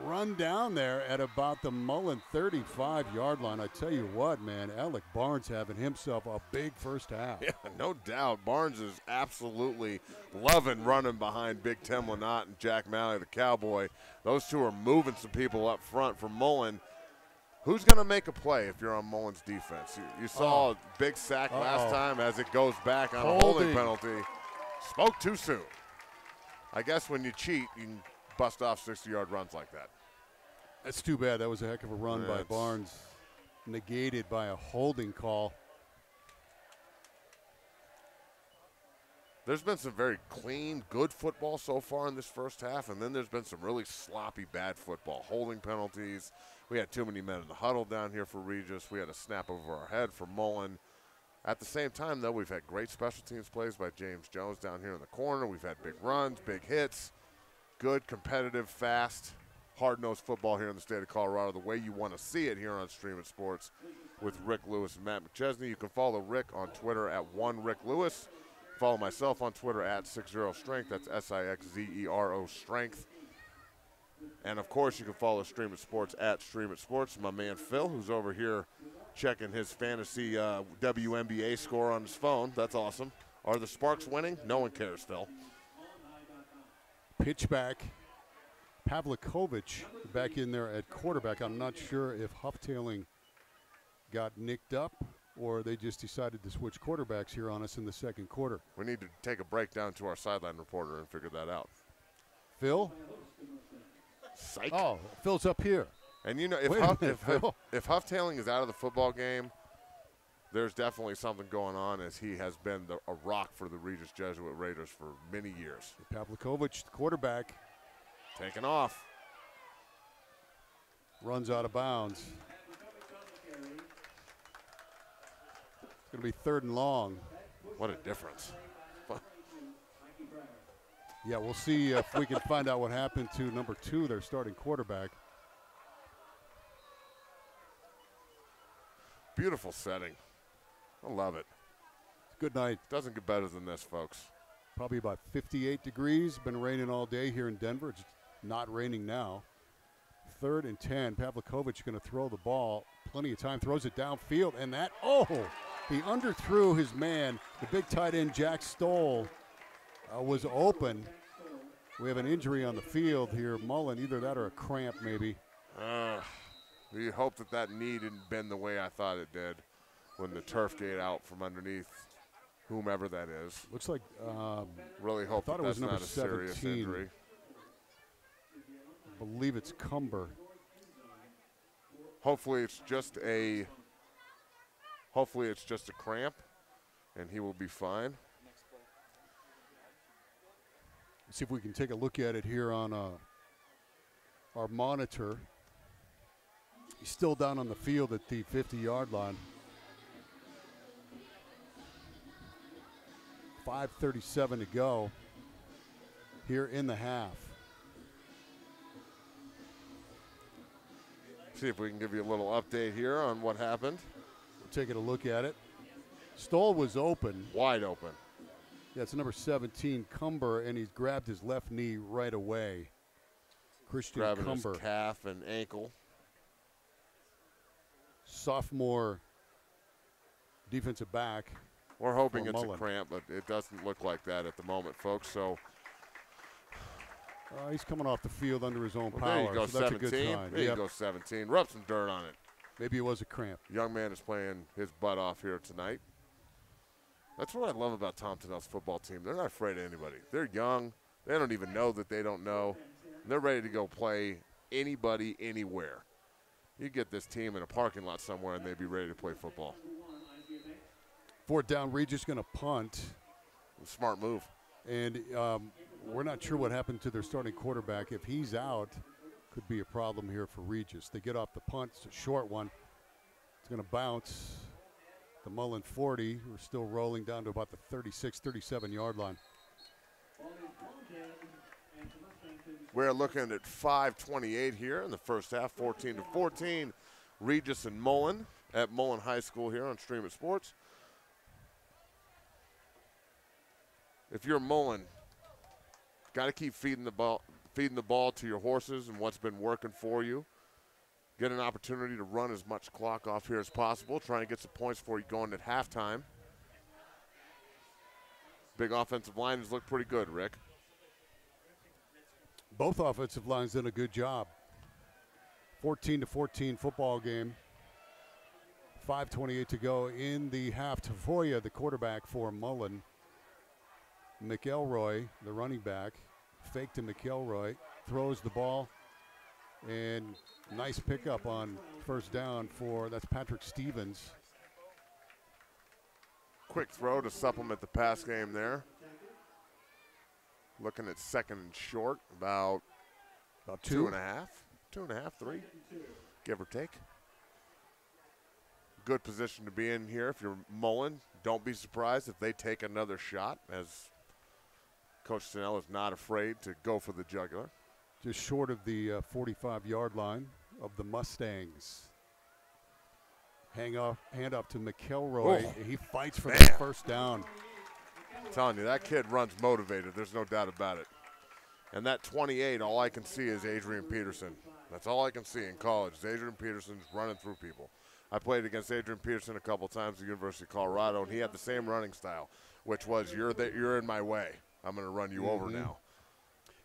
run down there at about the Mullen 35-yard line. I tell you what, man, Alec Barnes having himself a big first half. Yeah, no doubt. Barnes is absolutely loving running behind Big Tim Lynott and Jack Malley, the Cowboy. Those two are moving some people up front for Mullen. Who's going to make a play if you're on Mullen's defense? You saw a big sack last time as it goes back on a holding penalty. Spoke too soon. I guess when you cheat, you can bust off 60-yard runs like that. That's too bad. That was a heck of a run by Barnes, negated by a holding call. There's been some very clean, good football so far in this first half, and then there's been some really sloppy, bad football. Holding penalties. We had too many men in the huddle down here for Regis. We had a snap over our head for Mullen. At the same time, though, we've had great special teams plays by James Jones down here in the corner. We've had big runs, big hits. Good, competitive, fast, hard-nosed football here in the state of Colorado, the way you want to see it here on Stream It Sports with Rick Lewis and Matt McChesney. You can follow Rick on Twitter at @1RickLewis. Follow myself on Twitter at 60strength. That's SIXZERO Strength. And, of course, you can follow Stream It Sports at Stream It Sports. My man Phil, who's over here checking his fantasy WNBA score on his phone. That's awesome. Are the Sparks winning? No one cares, Phil. Pitch back. Pavlikovic back in there at quarterback. I'm not sure if Hufftailing got nicked up or they just decided to switch quarterbacks here on us in the second quarter. We need to take a break down to our sideline reporter and figure that out. Phil? Psych. Oh, Phil's up here. And, you know, if Hufftailing is out of the football game, there's definitely something going on, as he has been a rock for the Regis Jesuit Raiders for many years. Pavlikovic, the quarterback, taking off. Runs out of bounds. It's going to be 3rd and long. What a difference. Yeah, we'll see if we can find out what happened to number 2, their starting quarterback. Beautiful setting. I love it. Good night. Doesn't get better than this, folks. Probably about 58 degrees. Been raining all day here in Denver. It's not raining now. 3rd and 10. Pavlikovic going to throw the ball. Plenty of time. Throws it downfield. And that, he underthrew his man. The big tight end, Jack Stoll, was open. We have an injury on the field here. Mullen, either that or a cramp maybe. You hope that knee didn't bend the way I thought it did when the turf gate out from underneath whomever that is. Looks like really hope that that's number not a serious 17. injury. I believe it's Cumber. Hopefully it's just a cramp and he will be fine. See if we can take a look at it here on our monitor. He's still down on the field at the 50-yard line. 5:37 to go here in the half. See if we can give you a little update here on what happened. We're taking a look at it. Stoll was open. Wide open. Yeah, it's number 17, Cumber, and he's grabbed his left knee right away. Christian Grabbing Cumber. his calf and ankle. Sophomore defensive back. We're hoping it's Mullen. a cramp, but it doesn't look like that at the moment, folks. So he's coming off the field under his own power. There you go, so that's 17. a good sign. There you go, 17. Rub some dirt on it. Maybe it was a cramp. Young man is playing his butt off here tonight. That's what I love about Tom Tennell's football team. They're not afraid of anybody. They're young. They don't even know that they don't know. They're ready to go play anybody, anywhere. You get this team in a parking lot somewhere and they'd be ready to play football. 4th down, Regis going to punt. Smart move. And we're not sure what happened to their starting quarterback. If he's out, could be a problem here for Regis. They get off the punt. It's a short one. It's going to bounce. The Mullen 40. We're still rolling down to about the 36, 37-yard line. We're looking at 5:28 here in the first half, 14-14. Regis and Mullen at Mullen High School here on Stream It Sports. If you're Mullen, got to keep feeding the ball to your horses and what's been working for you. Get an opportunity to run as much clock off here as possible. Trying to get some points for you going at halftime. Big offensive line has looked pretty good, Rick. Both offensive lines did a good job. 14-14 football game. 5:28 to go in the half. Tavoya, the quarterback for Mullen. McElroy, the running back, fake to McElroy, throws the ball, and nice pickup on first down that's Patrick Stevens. Quick throw to supplement the pass game there. Looking at 2nd and short, about 2.5, 2.5, 3, give or take. Good position to be in here if you're Mullen. Don't be surprised if they take another shot, as Coach Tennell is not afraid to go for the jugular. Just short of the 45-yard line of the Mustangs. Hand off to McElroy. Oh. He fights for the first down. I'm telling you, that kid runs motivated. There's no doubt about it. And that 28, all I can see is Adrian Peterson. That's all I can see in college is Adrian Peterson's running through people. I played against Adrian Peterson a couple times at the University of Colorado, and he had the same running style, which was you're in my way. I'm going to run you over now.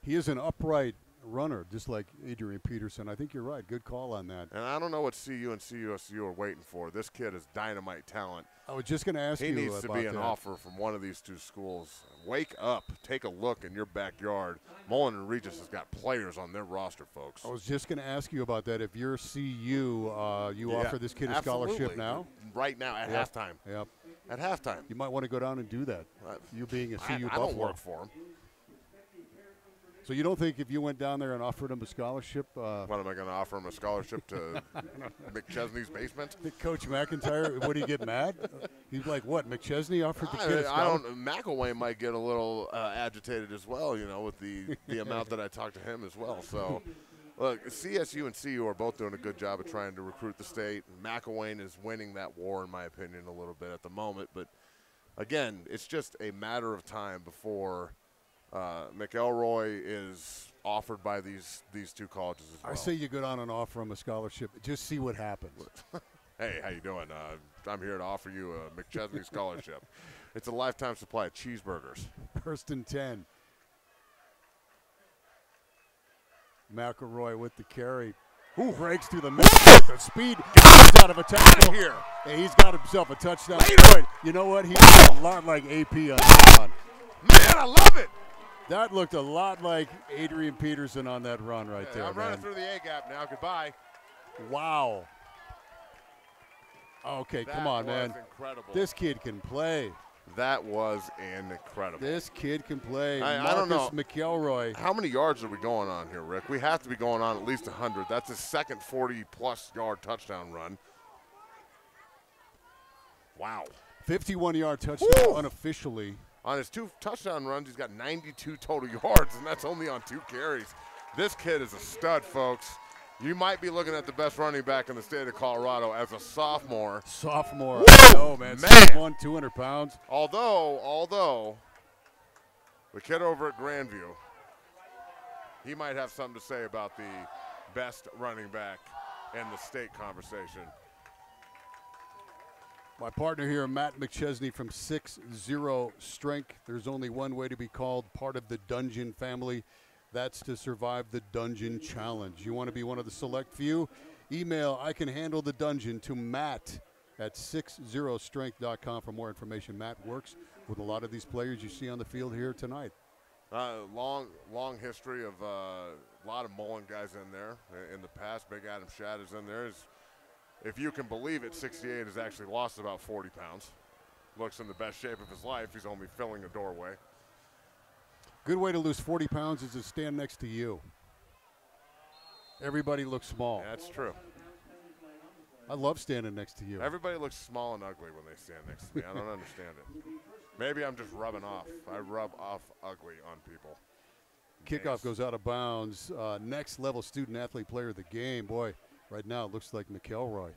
He is an upright runner, just like Adrian Peterson. I think you're right. Good call on that. And I don't know what CU and CUSU are waiting for. This kid is dynamite talent. I was just going to ask you about that. He needs to be an offer from one of these two schools. Wake up. Take a look in your backyard. Mullen and Regis has got players on their roster, folks. I was just going to ask you about that. If you're CU, you offer this kid a scholarship now? Right now, at halftime. Yep. At halftime. You might want to go down and do that, you being a CU Buffalo. I don't work for him. So you don't think if you went down there and offered him a scholarship? What, am I going to offer him a scholarship to McChesney's basement? Coach McIntyre, would he get mad? He's like, what, McChesney offered the kid a scholarship? McElwain might get a little agitated as well, with the amount that I talked to him as well. So, look, CSU and CU are both doing a good job of trying to recruit the state. McElwain is winning that war, in my opinion, a little bit at the moment. But, again, it's just a matter of time before – McElroy is offered by these two colleges as well. I say you go down and offer him a scholarship. Just see what happens. Hey, how you doing? I'm here to offer you a McChesney scholarship. It's a lifetime supply of cheeseburgers. 1st and 10. McElroy with the carry. Who breaks through the middle with the speed. Gets out of a tackle here. Hey, he's got himself a touchdown. Later. You know what? He's a lot like AP on that one. Man, I love it. That looked a lot like Adrian Peterson on that run right there. I'm running through the A-gap now. Goodbye. Wow. Okay, come on, man. Incredible. This kid can play. That was incredible. This kid can play. I don't know. McElroy. How many yards are we going on here, Rick? We have to be going on at least 100. That's his second 40-plus yard touchdown run. Wow. 51-yard touchdown. Woo! Unofficially. On his 2 touchdown runs, he's got 92 total yards, and that's only on 2 carries. This kid is a stud, folks. You might be looking at the best running back in the state of Colorado as a sophomore. Sophomore. Oh, man. 6'1", 200 pounds. Although, the kid over at Grandview, he might have something to say about the best running back in the state conversation. My partner here, Matt McChesney from 6-0 Strength. There's only one way to be called part of the Dungeon family. That's to survive the Dungeon Challenge. You want to be one of the select few? Email I can handle the dungeon to Matt at 60strength.com for more information. Matt works with a lot of these players you see on the field here tonight. Long history of a lot of Mullen guys in there in the past. Big Adam Shadd is in there. If you can believe it, 68 has actually lost about 40 pounds. Looks in the best shape of his life. He's only filling a doorway. Good way to lose 40 pounds is to stand next to you. Everybody looks small. That's true. I love standing next to you. Everybody looks small and ugly when they stand next to me. I don't understand it. Maybe I'm just rubbing off. I rub off ugly on people. Kickoff goes out of bounds. Next level student-athlete player of the game. Boy, right now it looks like McElroy.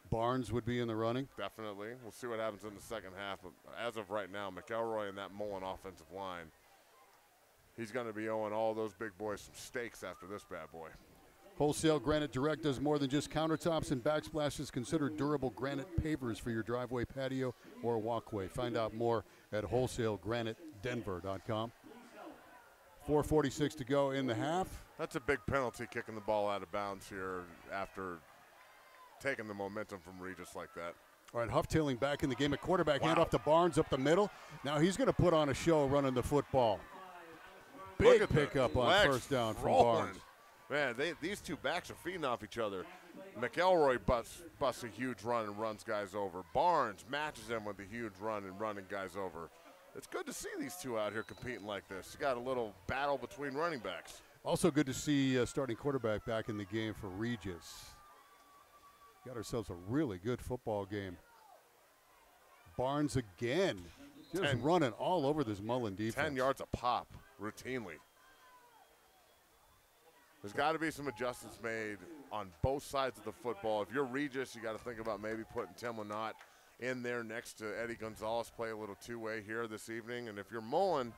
Barnes would be in the running. Definitely. We'll see what happens in the second half. But as of right now, McElroy and that Mullen offensive line, he's going to be owing all those big boys some steaks after this bad boy. Wholesale Granite Direct does more than just countertops and backsplashes. Consider durable granite pavers for your driveway, patio, or walkway. Find out more at wholesalegranitedenver.com. 4:46 to go in the half. That's a big penalty, kicking the ball out of bounds here after taking the momentum from Regis like that. All right, Hufftailing back in the game. A quarterback handoff to Barnes up the middle. Now he's going to put on a show running the football. Big pickup on first down from Barnes. Man, these two backs are feeding off each other. McElroy busts a huge run and runs guys over. Barnes matches him with a huge run and running guys over. It's good to see these two out here competing like this. You got a little battle between running backs. Also good to see starting quarterback back in the game for Regis. Got ourselves a really good football game. Barnes again, just running all over this Mullen defense. 10 yards a pop, routinely. There's got to be some adjustments made on both sides of the football. If you're Regis, you got to think about maybe putting Tim Lynott in there next to Eddie Gonzalez, play a little two-way here this evening. And if you're Mullen,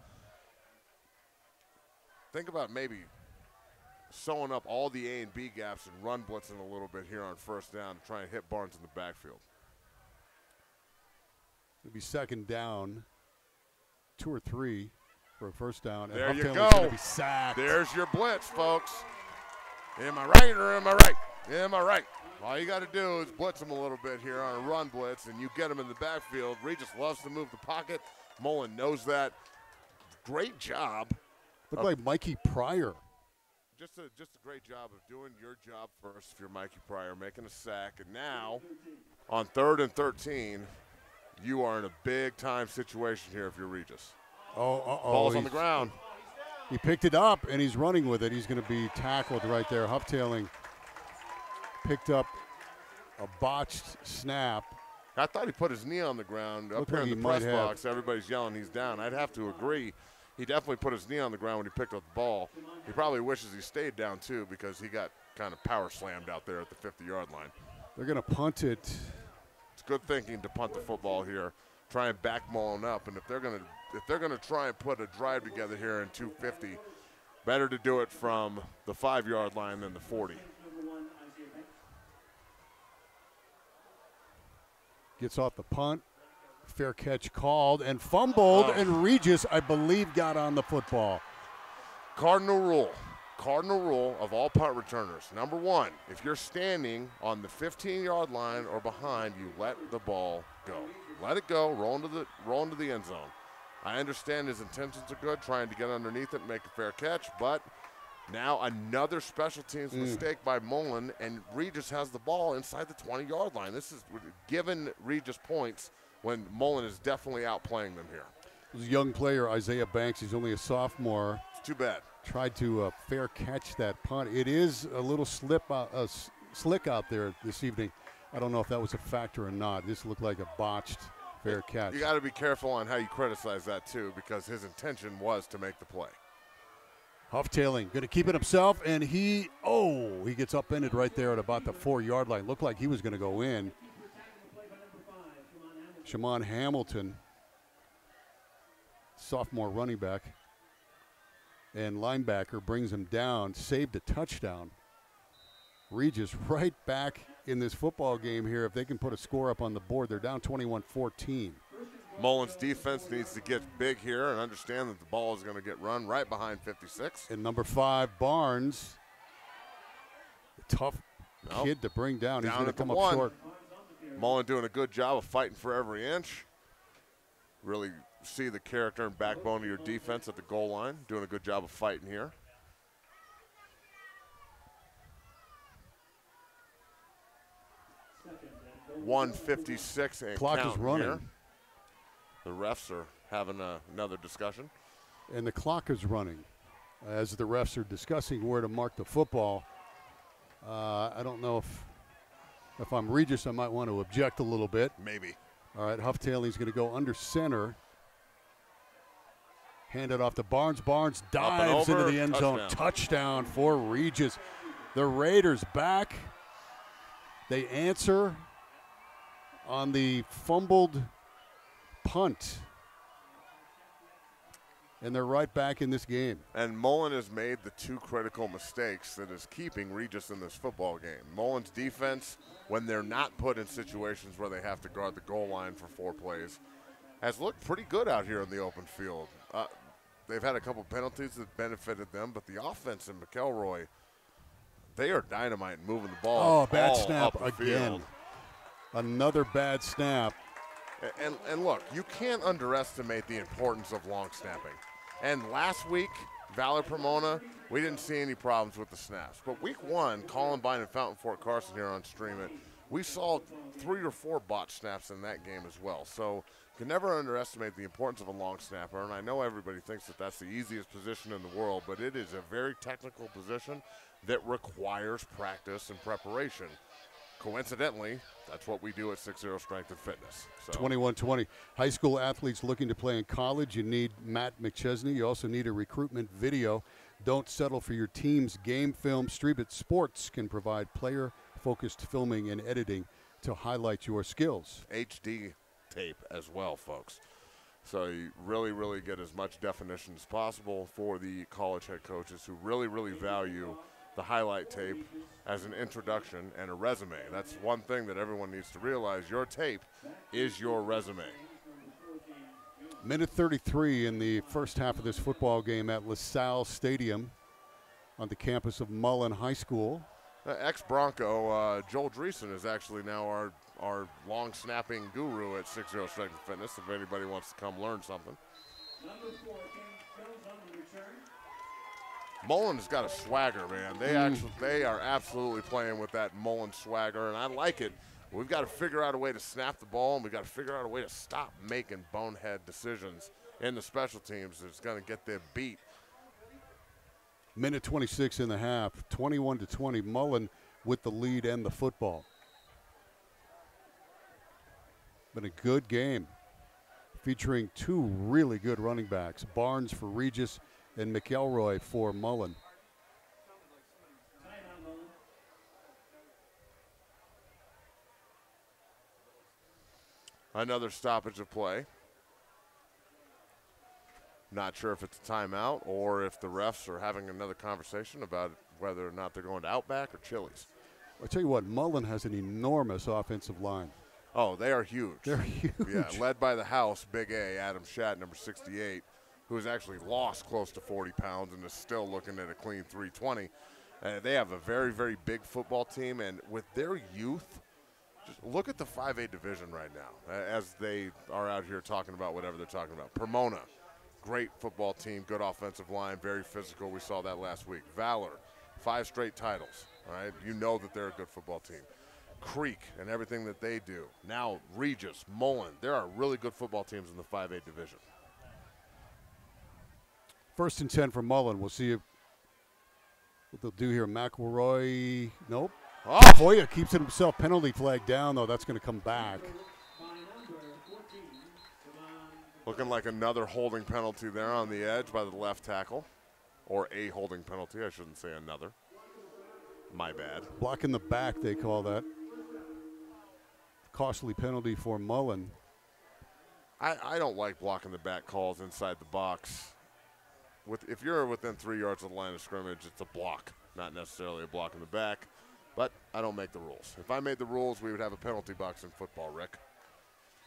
think about maybe sewing up all the A and B gaps and run blitzing a little bit here on first down to try and hit Barnes in the backfield. It'll be second down, 2 or 3. for a first down. There and you Hufftail go. is going to be sacked. There's your blitz, folks. Am I right or am I right? Am I right? All you got to do is blitz them a little bit here on a run blitz, and you get them in the backfield. Regis loves to move the pocket. Mullen knows that. Great job. Looked like Mikey Pryor. Just a great job of doing your job first if you're Mikey Pryor, making a sack. And now, on 3rd and 13, you are in a big-time situation here if you're Regis. Ball's on the ground. He picked it up, and he's running with it. He's going to be tackled right there. Hufftailing picked up a botched snap. I thought he put his knee on the ground up here in the press box. Everybody's yelling he's down. I'd have to agree. He definitely put his knee on the ground when he picked up the ball. He probably wishes he stayed down, too, because he got kind of power slammed out there at the 50-yard line. They're going to punt it. It's good thinking to punt the football here. Try and back Mullen up. And if they're going to try and put a drive together here in 250, better to do it from the 5-yard line than the 40. Gets off the punt. Fair catch called and fumbled, and Regis, I believe, got on the football. Cardinal rule of all punt returners. Number 1, if you're standing on the 15-yard line or behind, you let the ball go. Let it go, roll into the end zone. I understand his intentions are good, trying to get underneath it and make a fair catch, but now another special teams mistake by Mullen, and Regis has the ball inside the 20-yard line. This is giving Regis points when Mullen is definitely outplaying them here. This young player, Isaiah Banks, he's only a sophomore. It's too bad. Tried to fair catch that punt. It is a little slick out there this evening. I don't know if that was a factor or not. This looked like a botched fair catch. You got to be careful on how you criticize that, too, because his intention was to make the play. Hufftailing, going to keep it himself, and he gets upended right there at about the 4-yard line. Looked like he was going to go in. Shamon Hamilton, sophomore running back and linebacker, brings him down, saved a touchdown. Regis right back in this football game here. If they can put a score up on the board, they're down 21-14. Mullen's defense needs to get big here and understand that the ball is going to get run right behind 56. And number 5, Barnes, a tough kid to bring down. He's going to come up short. Mullen doing a good job of fighting for every inch. Really see the character and backbone of your defense at the goal line. Doing a good job of fighting here. .156 and clock is running. Here. The refs are having another discussion. And the clock is running as the refs are discussing where to mark the football. I don't know if I'm Regis, I might want to object a little bit. Maybe. All right, Hufftailing going to go under center. Hand it off to Barnes. Barnes dives into the end zone. Touchdown for Regis. The Raiders back. They answer on the fumbled punt. And they're right back in this game. And Mullen has made the 2 critical mistakes that is keeping Regis in this football game. Mullen's defense, when they're not put in situations where they have to guard the goal line for 4 plays, has looked pretty good out here in the open field. They've had a couple penalties that benefited them, but the offense in McElroy, they are dynamite moving the ball. Oh, bad snap again. Field. Another bad snap. And look, you can't underestimate the importance of long snapping. And last week, Valor Pomona, we didn't see any problems with the snaps. But week 1, Columbine and Fountain Fort Carson here on Stream It, we saw 3 or 4 botch snaps in that game as well. So you can never underestimate the importance of a long snapper. And I know everybody thinks that that's the easiest position in the world, but it is a very technical position that requires practice and preparation. Coincidentally, that's what we do at 6-0 Strength and Fitness. So. 21-20. High school athletes looking to play in college, you need Matt McChesney. You also need a recruitment video. Don't settle for your team's game film. Stream It Sports can provide player-focused filming and editing to highlight your skills. HD tape as well, folks. So you really, really get as much definition as possible for the college head coaches who really, really value the highlight tape as an introduction and a resume. That's one thing that everyone needs to realize. Your tape is your resume. Minute 33 in the first half of this football game at LaSalle Stadium on the campus of Mullen High School. Ex-Bronco Joel Dreesen is actually now our long snapping guru at 60 Strength and Fitness, if anybody wants to come learn something. Mullen's got a swagger, man. They are absolutely playing with that Mullen swagger, and I like it. We've got to figure out a way to snap the ball, and we've got to figure out a way to stop making bonehead decisions in the special teams that's going to get them beat. Minute 26 in the half, 21-20. Mullen with the lead and the football. Been a good game, featuring two really good running backs. Barnes for Regis and McElroy for Mullen. Another stoppage of play. Not sure if it's a timeout or if the refs are having another conversation about whether or not they're going to Outback or Chili's. I'll tell you what, Mullen has an enormous offensive line. Oh, they are huge. They're huge. Yeah, led by the house, Big A, Adam Schatt, number 68, who has actually lost close to 40 pounds and is still looking at a clean 320. They have a very, very big football team, and with their youth, just look at the 5A division right now as they are out here talking about whatever they're talking about. Pomona, great football team, good offensive line, very physical. We saw that last week. Valor, 5 straight titles. All right, you know that they're a good football team. Creek and everything that they do. Now Regis, Mullen, there are really good football teams in the 5A division. 1st and 10 for Mullen. We'll see what they'll do here. McElroy, nope. Oh! Foya keeps it himself. Penalty flag down, though. That's going to come back. Looking like another holding penalty there on the edge by the left tackle. Or a holding penalty. I shouldn't say another. My bad. Block in the back, they call that. Costly penalty for Mullen. I don't like blocking the back calls inside the box. If you're within 3 yards of the line of scrimmage, it's a block, not necessarily a block in the back. But I don't make the rules. If I made the rules, we would have a penalty box in football, Rick.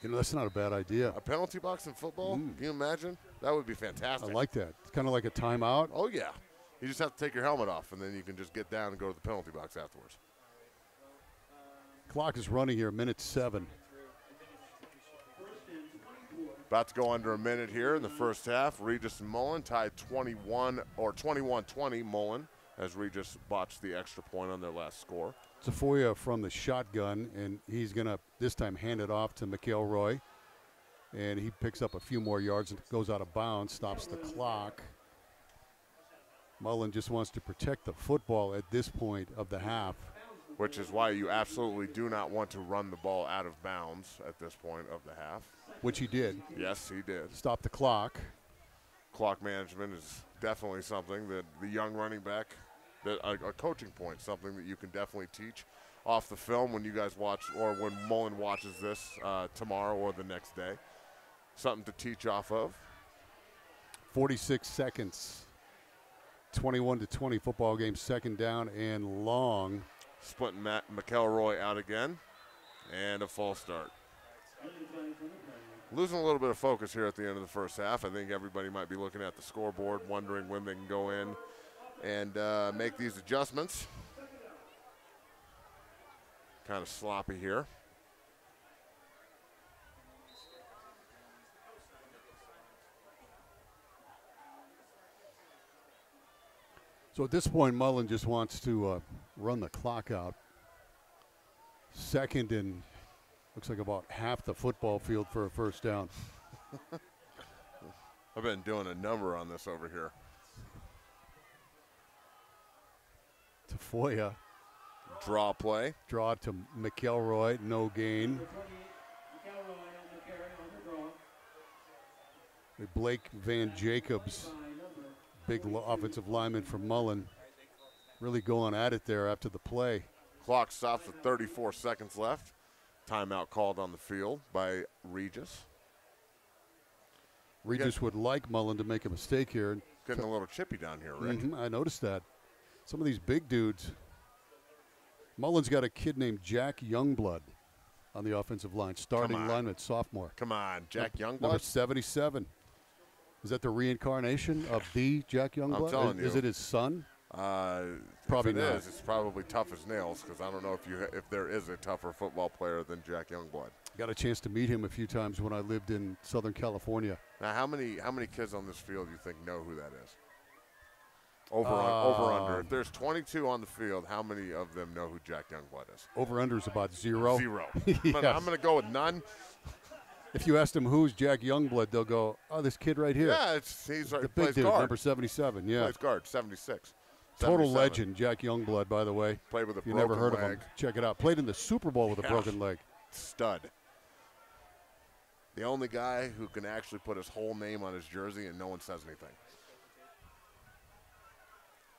You know, that's not a bad idea. A penalty box in football? Can you imagine? That would be fantastic. I like that. It's kind of like a timeout. Oh, yeah. You just have to take your helmet off, and then you can just get down and go to the penalty box afterwards. Clock is running here, minute 7. About to go under a minute here in the first half. Regis and Mullen tied 21-20 Mullen, as Regis botched the extra point on their last score. Tafoya from the shotgun, and he's going to this time hand it off to McElroy. And he picks up a few more yards and goes out of bounds, stops the clock. Mullen just wants to protect the football at this point of the half. Which is why you absolutely do not want to run the ball out of bounds at this point of the half. Which he did. Yes, he did. Stop the clock. Clock management is definitely something that the young running back, a coaching point, something that you can definitely teach off the film when you guys watch, or when Mullen watches this tomorrow or the next day. Something to teach off of. 46 seconds. 21-20 football game, 2nd down and long. Splitting Matt McElroy out again, and a false start. Losing a little bit of focus here at the end of the first half. I think everybody might be looking at the scoreboard, wondering when they can go in and make these adjustments. Kind of sloppy here. So at this point, Mullen just wants to run the clock out. 2nd and looks like about half the football field for a first down. I've been doing a number on this over here. Tafoya. Draw play. Draw to McElroy, no gain. Blake Van Jacobs, big offensive lineman for Mullen, really going at it there after the play. Clock stops with 34 seconds left. Timeout called on the field by Regis. Regis would like Mullen to make a mistake here. Getting a little chippy down here, Rick. I noticed that. Some of these big dudes. Mullen's got a kid named Jack Youngblood. on the offensive line. Starting lineman, sophomore. Come on, Jack Youngblood. Number 77. Is that the reincarnation of the Jack Youngblood? I'm telling you. Is it his son? Probably if it not. is, It's probably tough as nails because I don't know if there is a tougher football player than Jack Youngblood. Got a chance to meet him a few times when I lived in Southern California. Now, how many kids on this field do you think know who that is? Over under. If there's 22 on the field, how many of them know who Jack Youngblood is? Over under is about 0. 0. Yes. I'm going to go with none. If you ask them who's Jack Youngblood, they'll go, "Oh, this kid right here." Yeah, he's the he big plays dude, guard. number 77. Yeah, Plays guard, 76. Total 77. legend, Jack Youngblood. By the way, Played with a if you broken never heard leg. of him, check it out. Played in the Super Bowl with a broken leg. Stud. The only guy who can actually put his whole name on his jersey and no one says anything.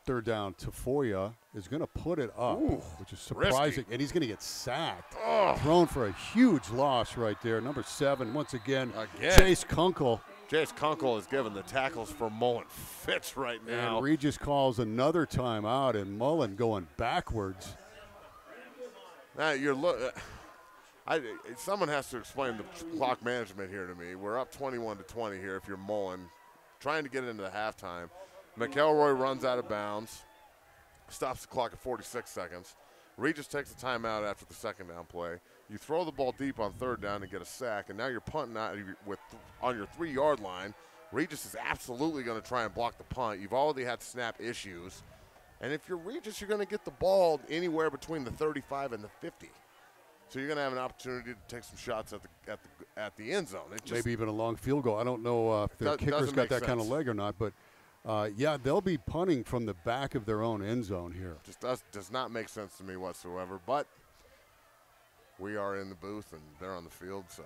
Third down, Tafoya is going to put it up, which is surprising, risky. and he's going to get sacked. Thrown for a huge loss right there. Number 7, once again. Chase Konkel. Chase Konkel is giving the tackles for Mullen fits right now. And Regis calls another timeout, and Mullen going backwards. Now someone has to explain the clock management here to me. We're up 21-20 here if you're Mullen, trying to get into the halftime. McElroy runs out of bounds, stops the clock at 46 seconds. Regis takes a timeout after the second down play. You throw the ball deep on third down and get a sack, and now you're punting out on your 3-yard line. Regis is absolutely going to try and block the punt. You've already had snap issues. And if you're Regis, you're going to get the ball anywhere between the 35 and the 50. So you're going to have an opportunity to take some shots at the end zone. Maybe even a long field goal. I don't know if the kicker's got that kind of leg or not, but yeah, they'll be punting from the back of their own end zone here. Just does not make sense to me whatsoever, but we are in the booth and they're on the field, so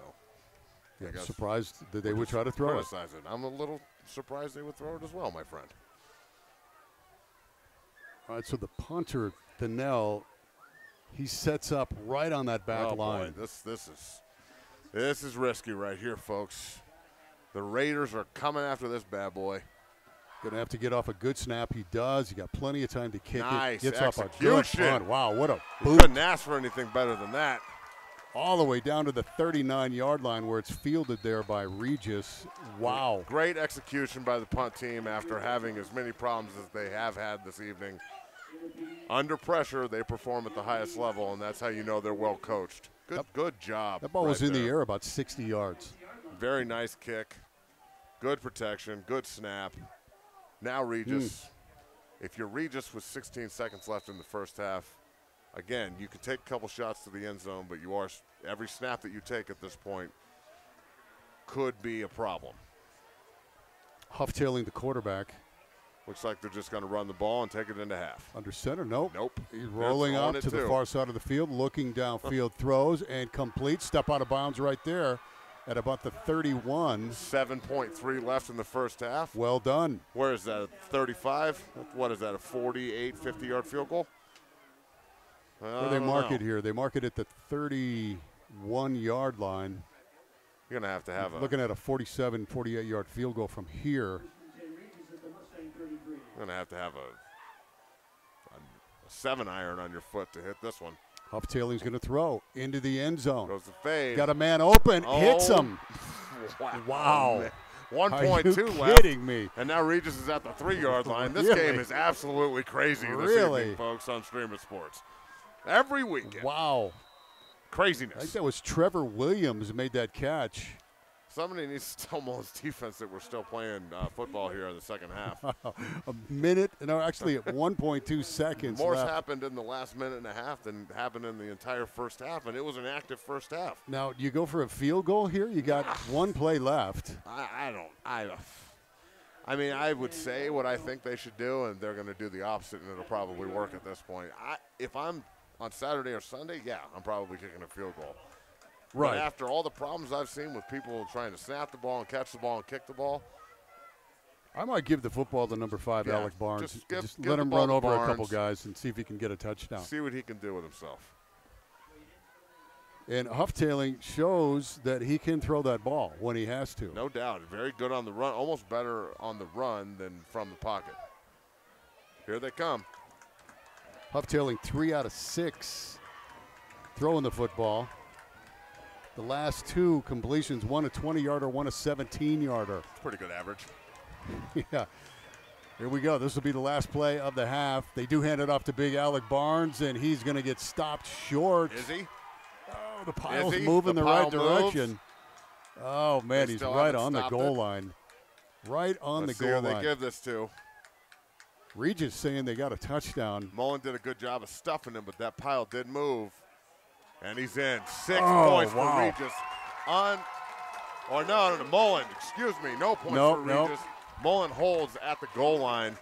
yeah, surprised that they would try to throw it. I'm a little surprised they would throw it as well, my friend. All right, so the punter, Donnell, he sets up right on that back line. Boy, this is risky right here, folks. The Raiders are coming after this bad boy. Going to have to get off a good snap. He does. He got plenty of time to kick nice it. Gets off a good execution. punt. Wow, what a boot. boot. Couldn't ask for anything better than that. All the way down to the 39-yard line where it's fielded there by Regis. Wow. Great execution by the punt team after having as many problems as they have had this evening. Under pressure, they perform at the highest level, and that's how you know they're well coached. Good job. That ball was in the air about 60 yards. Very nice kick. Good protection. Good snap. Now Regis, if you're Regis with 16 seconds left in the first half, again, you can take a couple shots to the end zone, but every snap that you take at this point could be a problem. Huff-tailing the quarterback. Looks like they're just going to run the ball and take it into half. Under center, nope. He's They're rolling up to too. the far side of the field, looking downfield, throws, and complete. Step out of bounds right there at about the 31. 7.3 left in the first half. Well done. Where is that, 35? What is that, a 48, 50-yard field goal? Where they mark it here. They mark it at the 31-yard line. You're going to have looking at a 47, 48-yard field goal from here. You're going to have a 7-iron on your foot to hit this one. Huff-tailing's going to throw into the end zone. Goes the fade. Got a man open, hits him. Wow. 1.2 left. Are you kidding me? And now Regis is at the 3-yard line. This game is absolutely crazy this evening, folks, on Streaming Sports. Every weekend. Wow. Craziness. I think that was Trevor Williams who made that catch. Somebody needs to tell Mullen's defense that we're still playing football here in the second half. A minute, actually at 1.2 seconds More left. happened in the last minute and a half than happened in the entire first half, and it was an active first half. Now, you go for a field goal here? You got one play left. I mean, I would say what I think they should do, and they're going to do the opposite, and it'll probably work at this point. If I'm on Saturday or Sunday, yeah, I'm probably kicking a field goal. Right. But after all the problems I've seen with people trying to snap the ball and catch the ball and kick the ball, I might give the football to number 5, yeah, Alec Barnes. Just let him run over Barnes, a couple guys and see if he can get a touchdown. See what he can do with himself. And Huff-tailing shows that he can throw that ball when he has to. No doubt. Very good on the run. Almost better on the run than from the pocket. Here they come. Huff-tailing 3 out of 6 throwing the football. The last 2 completions, one a 20-yarder, one a 17-yarder. It's pretty good average. Yeah. Here we go. This will be the last play of the half. They do hand it off to big Alec Barnes, and he's going to get stopped short. Is he? Oh, the pile's moving the right direction. Oh, man, he's right on the goal line. Right on the goal line. They give this to. Regis saying they got a touchdown. Mullen did a good job of stuffing him, but that pile did move. And he's in. 6 points for Regis. No, Mullen. Excuse me. No points for Regis. Mullen holds at the goal line.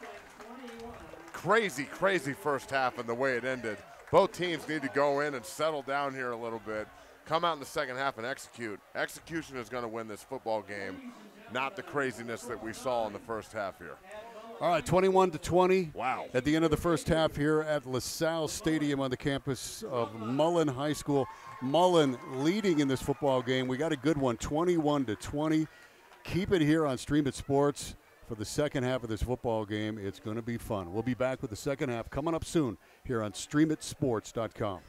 Crazy, crazy first half and the way it ended. Both teams need to go in and settle down here a little bit. Come out in the second half and execute. Execution is going to win this football game, not the craziness that we saw in the first half here. All right, 21-20. Wow. At the end of the first half here at LaSalle Stadium on the campus of Mullen High School. Mullen leading in this football game. We got a good one, 21-20. Keep it here on Stream It Sports for the second half of this football game. It's going to be fun. We'll be back with the second half coming up soon here on StreamItSports.com.